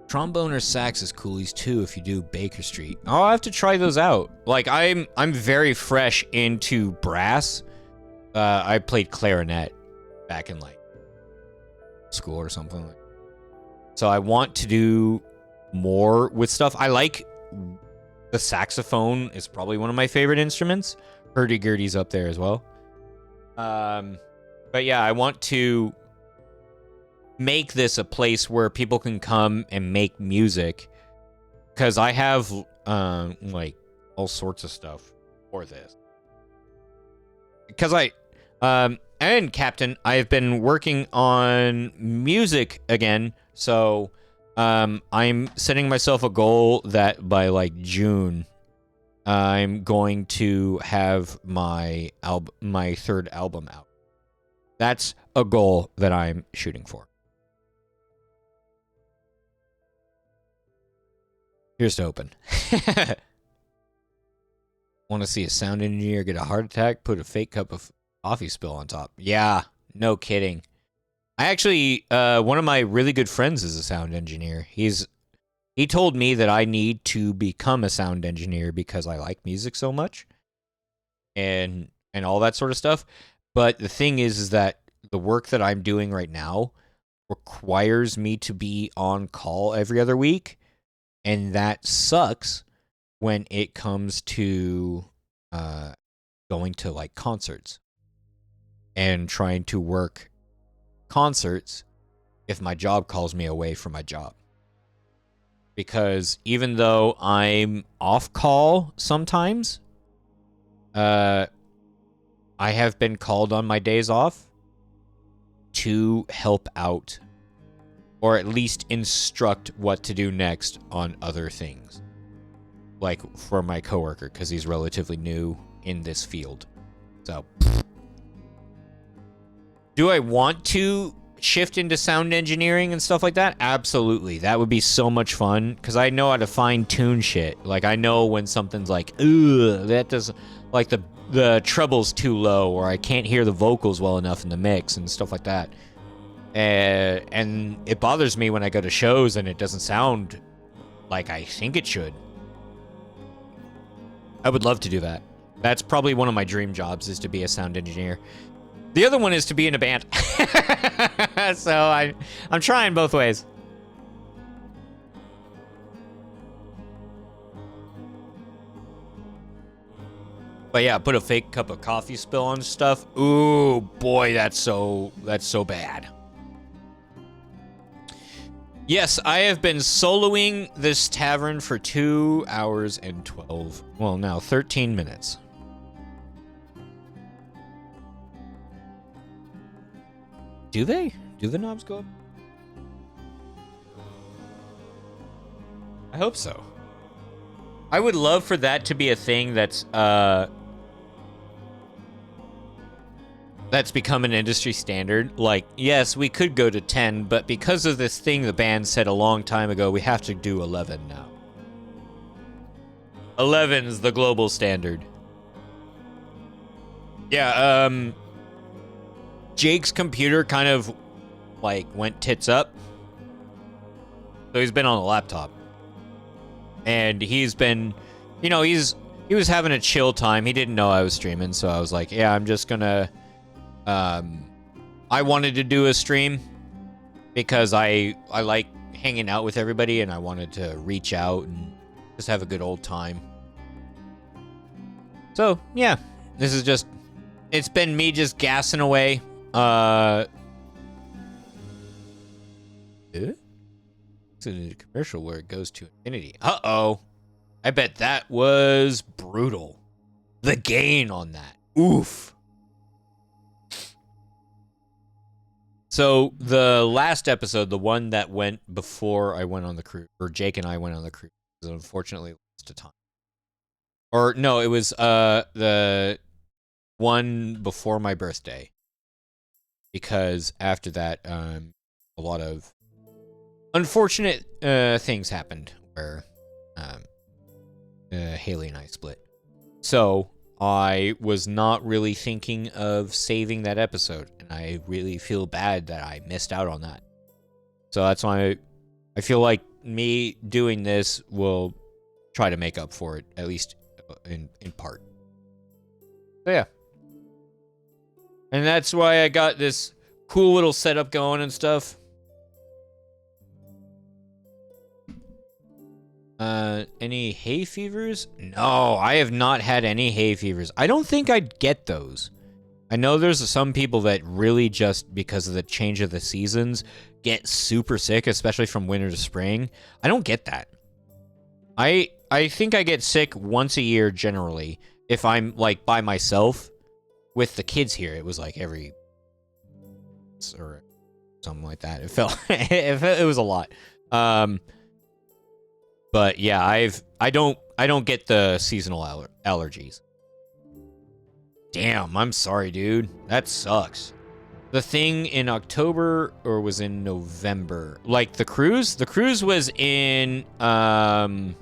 Trombone or sax is coolies too if you do Baker Street. I'll have to try those out. Like, I'm very fresh into brass. I played clarinet back in like school or something like that. So I want to do more with stuff. I like the saxophone is probably one of my favorite instruments. Hurdy-gurdy's up there as well. But yeah, I want to make this a place where people can come and make music, because I have like all sorts of stuff for this. Because and Captain, I have been working on music again. So, I'm setting myself a goal that by like June, I'm going to have my third album out. That's a goal that I'm shooting for. Here's to open. Want to see a sound engineer get a heart attack? Put a fake cup of coffee spill on top. Yeah, no kidding. I actually, one of my really good friends is a sound engineer. He told me that I need to become a sound engineer because I like music so much, and all that sort of stuff. But the thing is that the work that I'm doing right now requires me to be on call every other week, and that sucks when it comes to going to like concerts and trying to work concerts if my job calls me away from my job. Because even though I'm off call sometimes, I have been called on my days off to help out, or at least instruct what to do next on other things. Like for my coworker, because he's relatively new in this field. So, do I want to shift into sound engineering and stuff like that? Absolutely. That would be so much fun, because I know how to fine-tune shit. Like, I know when something's like, ugh, that doesn't, like the treble's too low, or I can't hear the vocals well enough in the mix and stuff like that. And it bothers me when I go to shows and it doesn't sound like I think it should. I would love to do that. That's probably one of my dream jobs, is to be a sound engineer. The other one is to be in a band. So I'm trying both ways. But yeah, put a fake cup of coffee spill on stuff. Ooh, boy, that's so bad. Yes, I have been soloing this tavern for 2 hours and 12. Well, now 13 minutes. Do they? Do the knobs go up? I hope so. I would love for that to be a thing that's become an industry standard. Like, yes, we could go to 10, but because of this thing the band said a long time ago, we have to do 11 now. 11's the global standard. Yeah, Jake's computer kind of, like, went tits up. So he's been on a laptop. And he's been, you know, he was having a chill time. He didn't know I was streaming, so I was like, yeah, I'm just gonna, I wanted to do a stream because I like hanging out with everybody, and I wanted to reach out and just have a good old time. So, yeah, this is just, it's been me just gassing away. It's a commercial where it goes to infinity. Uh-oh. I bet that was brutal. The gain on that. Oof. So, the last episode, the one that went before I went on the cruise, or Jake and I went on the cruise, was unfortunately lost to time. Or, no, it was the one before my birthday. Because after that, a lot of unfortunate things happened where Haley and I split. So I was not really thinking of saving that episode, and I really feel bad that I missed out on that. So that's why I feel like me doing this will try to make up for it, at least in part. So yeah. And that's why I got this cool little setup going and stuff. Any hay fevers? No, I have not had any hay fevers. I don't think I'd get those. I know there's some people that really just, because of the change of the seasons, get super sick, especially from winter to spring. I don't get that. I think I get sick once a year generally. If I'm, like, by myself. With the kids here, it was like every or something like that. It felt it was a lot. But yeah, I don't get the seasonal allergies. Damn, I'm sorry, dude. That sucks. The thing in October or was in November? Like the cruise? The cruise was in the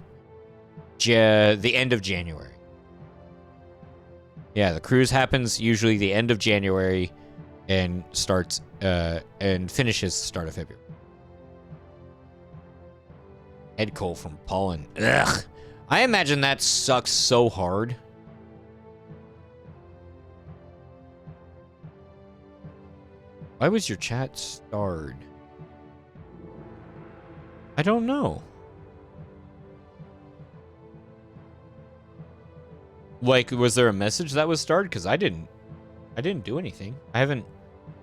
end of January. Yeah, the cruise happens usually the end of January and starts and finishes the start of February. Head cold from pollen. Ugh. I imagine that sucks so hard. Why was your chat starred? I don't know. Like, was there a message that was starred? Because I didn't do anything. I haven't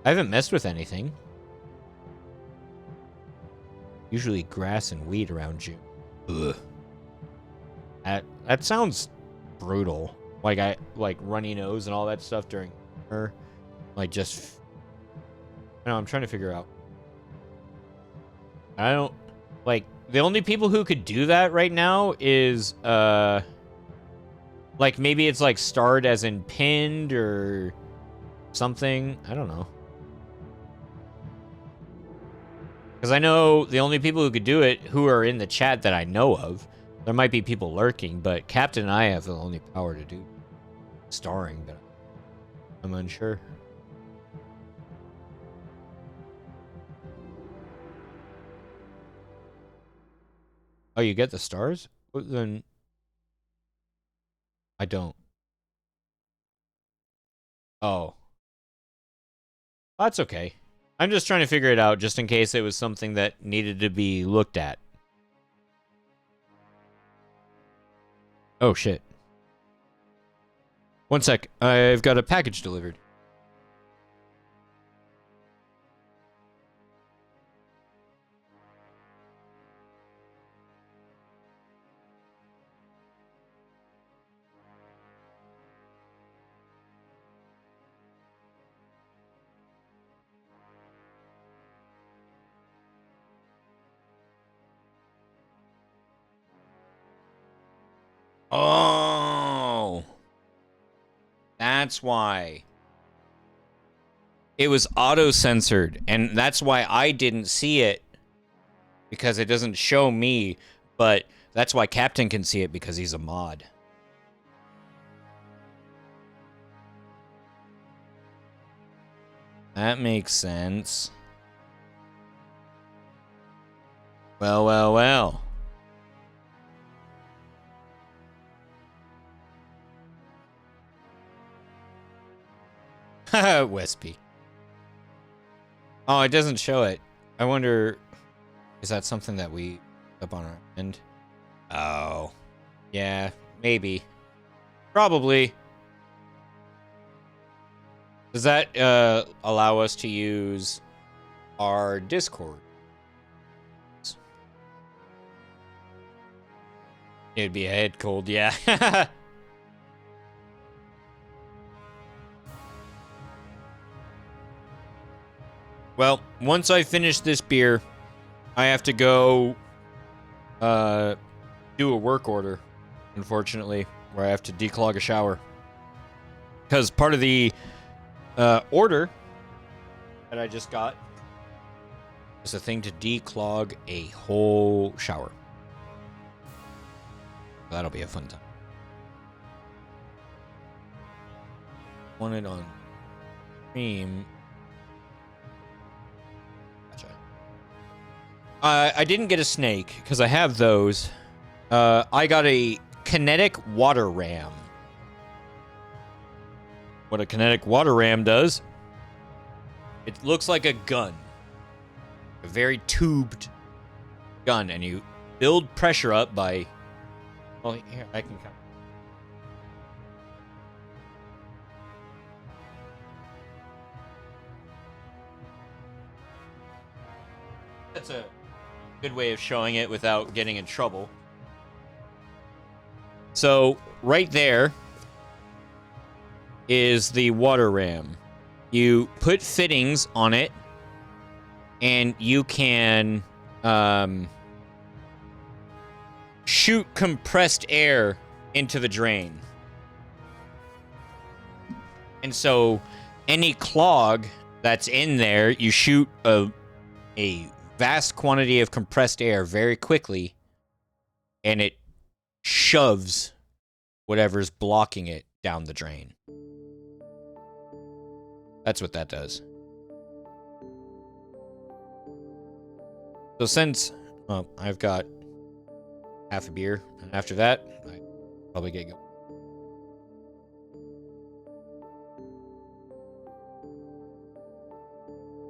messed with anything. Usually grass and weed around June. Ugh. That sounds brutal. Like runny nose and all that stuff during her. Like just I know, I'm trying to figure out. I don't like the only people who could do that right now is like maybe it's like starred as in pinned or something. I don't know. Because I know the only people who could do it who are in the chat that I know of. There might be people lurking, but Captain and I have the only power to do starring, but I'm unsure. Oh, you get the stars? Well, then I don't. Oh. That's okay. I'm just trying to figure it out just in case it was something that needed to be looked at. Oh, shit. One sec. I've got a package delivered. Oh. That's why. It was auto-censored, and that's why I didn't see it. Because it doesn't show me, but that's why Captain can see it because he's a mod. That makes sense. Well, well, well. Haha, Wespy. Oh, it doesn't show it. I wonder, is that something that we up on our end? Oh. Yeah, maybe. Probably. Does that allow us to use our Discord? It'd be a head cold, yeah. Well, once I finish this beer, I have to go do a work order, unfortunately, where I have to declog a shower. Because part of the order that I just got is a thing to declog a whole shower. That'll be a fun time. Want it on stream. Gotcha. I didn't get a snake because I have those. I got a kinetic water ram. What a kinetic water ram does, it looks like a gun. A very tubed gun, and you build pressure up by... Well, here, I can come. That's a good way of showing it without getting in trouble. So, right there is the water ram. You put fittings on it and you can shoot compressed air into the drain. And so any clog that's in there, you shoot a vast quantity of compressed air very quickly, and it shoves whatever's blocking it down the drain. That's what that does. So since I've got half a beer, and after that, I probably get going.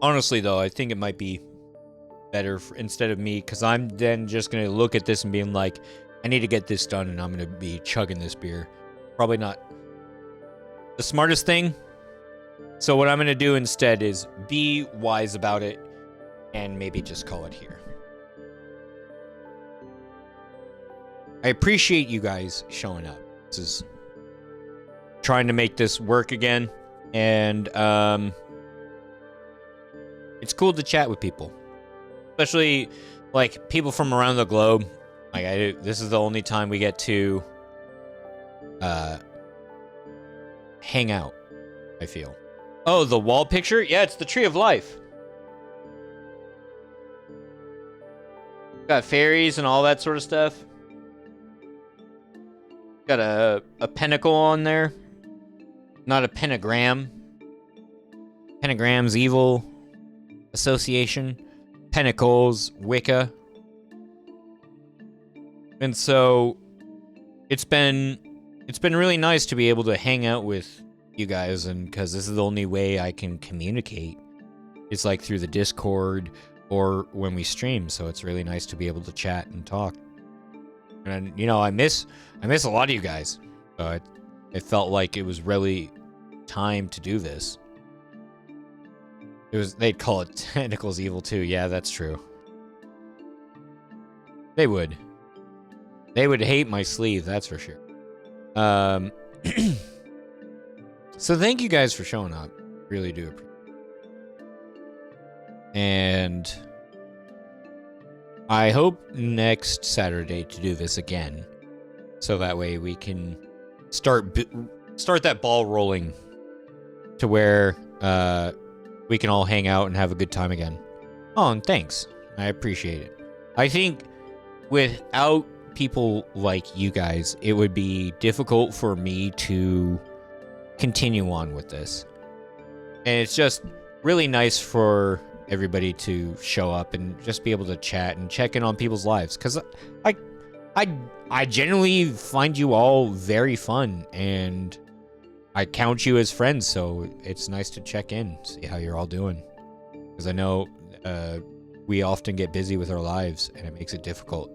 Honestly, though, I think it might be better instead of me, because I'm then just going to look at this and being like, I need to get this done, and I'm going to be chugging this beer. Probably not the smartest thing. So what I'm going to do instead is be wise about it and maybe just call it here. I appreciate you guys showing up. This is trying to make this work again, and it's cool to chat with people, especially like people from around the globe. Like this is the only time we get to hang out, I feel. Oh, the wall picture? Yeah, it's the Tree of Life. Got fairies and all that sort of stuff. Got a pentacle on there. Not a pentagram. Pentagram's evil. Association. Pentacles, Wicca. And so it's been really nice to be able to hang out with you guys, and because this is the only way I can communicate. It's like through the Discord or when we stream, so it's really nice to be able to chat and talk. And you know, I miss a lot of you guys. So it felt like it was really time to do this. They'd call it Tentacles Evil too. Yeah, that's true. They would hate my sleeve, that's for sure. So thank you guys for showing up. Really do appreciate it. And I hope next Saturday to do this again, so that way we can start that ball rolling to where we can all hang out and have a good time again. Oh, and thanks. I appreciate it. I think without people like you guys, it would be difficult for me to continue on with this. And it's just really nice for everybody to show up and just be able to chat and check in on people's lives, because I generally find you all very fun, and I count you as friends, so it's nice to check in, see how you're all doing, because I know we often get busy with our lives and it makes it difficult.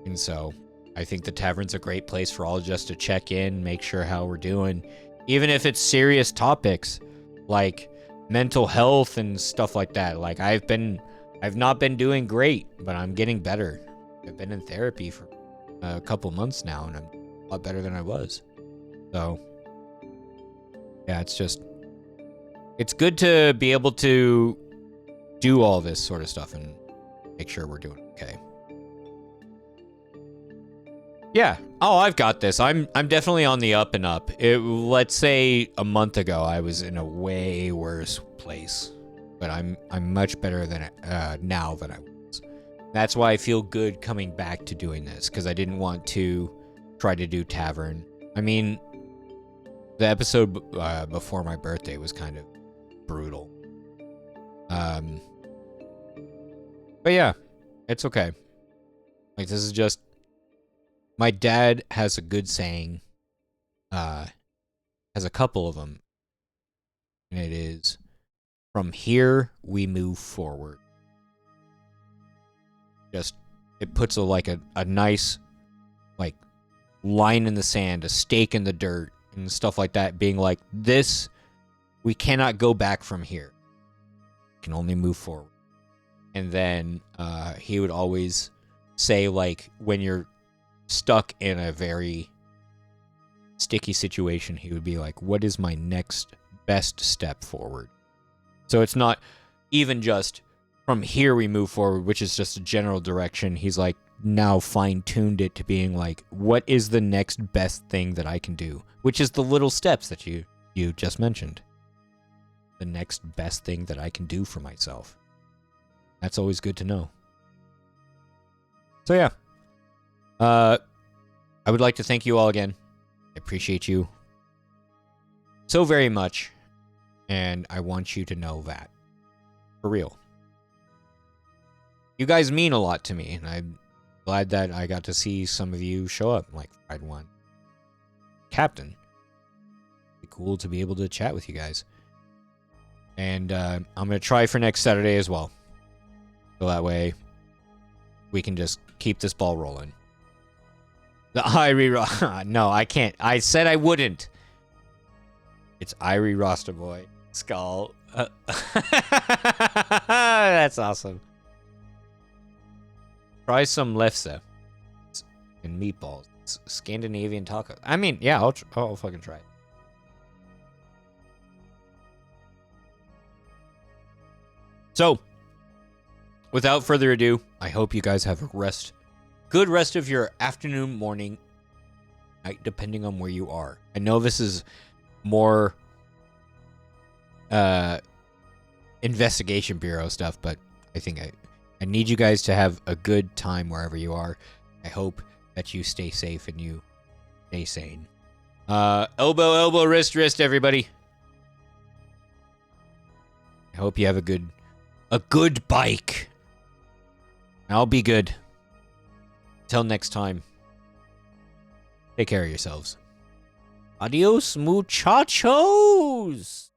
And so I think the Tavern's a great place for all just to check in, make sure how we're doing, even if it's serious topics like mental health and stuff like that. Like I've not been doing great, but I'm getting better. I've been in therapy for a couple months now, and I'm a lot better than I was. So yeah, it's good to be able to do all this sort of stuff and make sure we're doing okay. Yeah. Oh, I've got this. I'm definitely on the up and up. Let's say a month ago, I was in a way worse place, but I'm much better than now than I was. That's why I feel good coming back to doing this, because I didn't want to try to do Tavern. I mean, the episode before my birthday was kind of brutal. But yeah, it's okay. Like, this is just... My dad has a good saying, has a couple of them, and it is, from here we move forward. Just, it puts a nice, like, line in the sand, a stake in the dirt, and stuff like that, being like, this, we cannot go back from here. We can only move forward. And then he would always say, like, when you're stuck in a very sticky situation, he would be like, what is my next best step forward? So it's not even just from here we move forward, which is just a general direction. He's like now fine-tuned it to being like, what is the next best thing that I can do? Which is the little steps that you just mentioned. The next best thing that I can do for myself. That's always good to know. So yeah. I would like to thank you all again. I appreciate you so very much. And I want you to know that. For real. You guys mean a lot to me, and I'm glad that I got to see some of you show up, like Fried One. Captain. It'd be cool to be able to chat with you guys. And I'm going to try for next Saturday as well. So that way, we can just keep this ball rolling. The Irie... No, I can't. I said I wouldn't. It's Irie Roster Boy. Skull. That's awesome. Try some lefse and meatballs. It's Scandinavian taco. I mean, yeah, I'll fucking try it. So, without further ado, I hope you guys have a good rest of your afternoon, morning, night, depending on where you are. I know this is more investigation bureau stuff, but I think I need you guys to have a good time wherever you are. I hope that you stay safe and you stay sane. Elbow, wrist, everybody. I hope you have a good bike. I'll be good. Till next time. Take care of yourselves. Adios, muchachos!